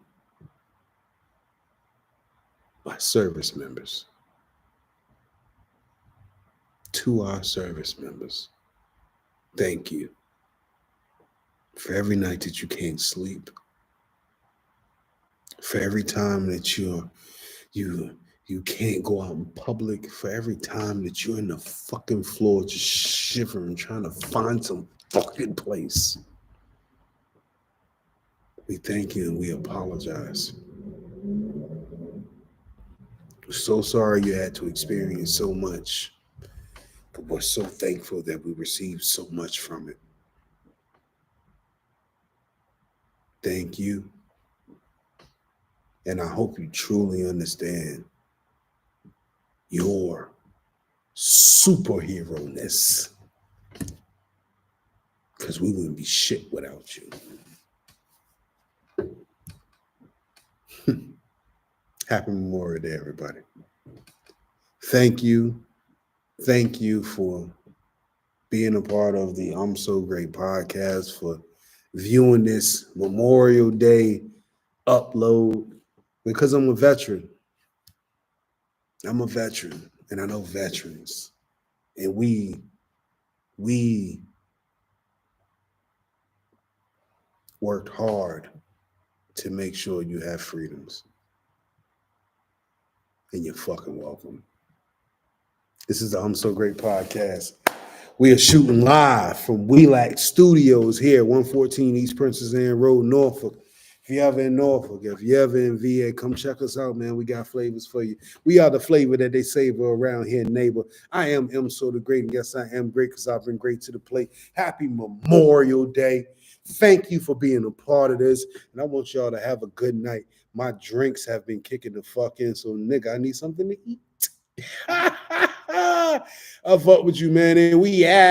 by service members to our service members. Thank you for every night that you can't sleep, for every time that you can't go out in public, for every time that you're in the fucking floor just shivering, trying to find some fucking place. We thank you and we apologize. We're so sorry you had to experience so much, but we're so thankful that we received so much from it. Thank you. And I hope you truly understand your superhero-ness, because we wouldn't be shit without you. Happy Memorial Day, everybody. Thank you. Thank you for being a part of the I'm So Great podcast, for viewing this Memorial Day upload, because I'm a veteran. I'm a veteran, and I know veterans. And we worked hard to make sure you have freedoms. And you're fucking welcome. This is the I'm So Great podcast. We are shooting live from Wheelac Studios here, 114 East Princess Anne Road, Norfolk. If you're ever in Norfolk, if you're ever in VA, come check us out, man. We got flavors for you. We are the flavor that they savor around here, neighbor. I am Mso the Great, and yes, I am great because I bring great to the plate. Happy Memorial Day. Thank you for being a part of this, and I want y'all to have a good night. My drinks have been kicking the fuck in, so nigga, I need something to eat. I fuck with you, man, and we out.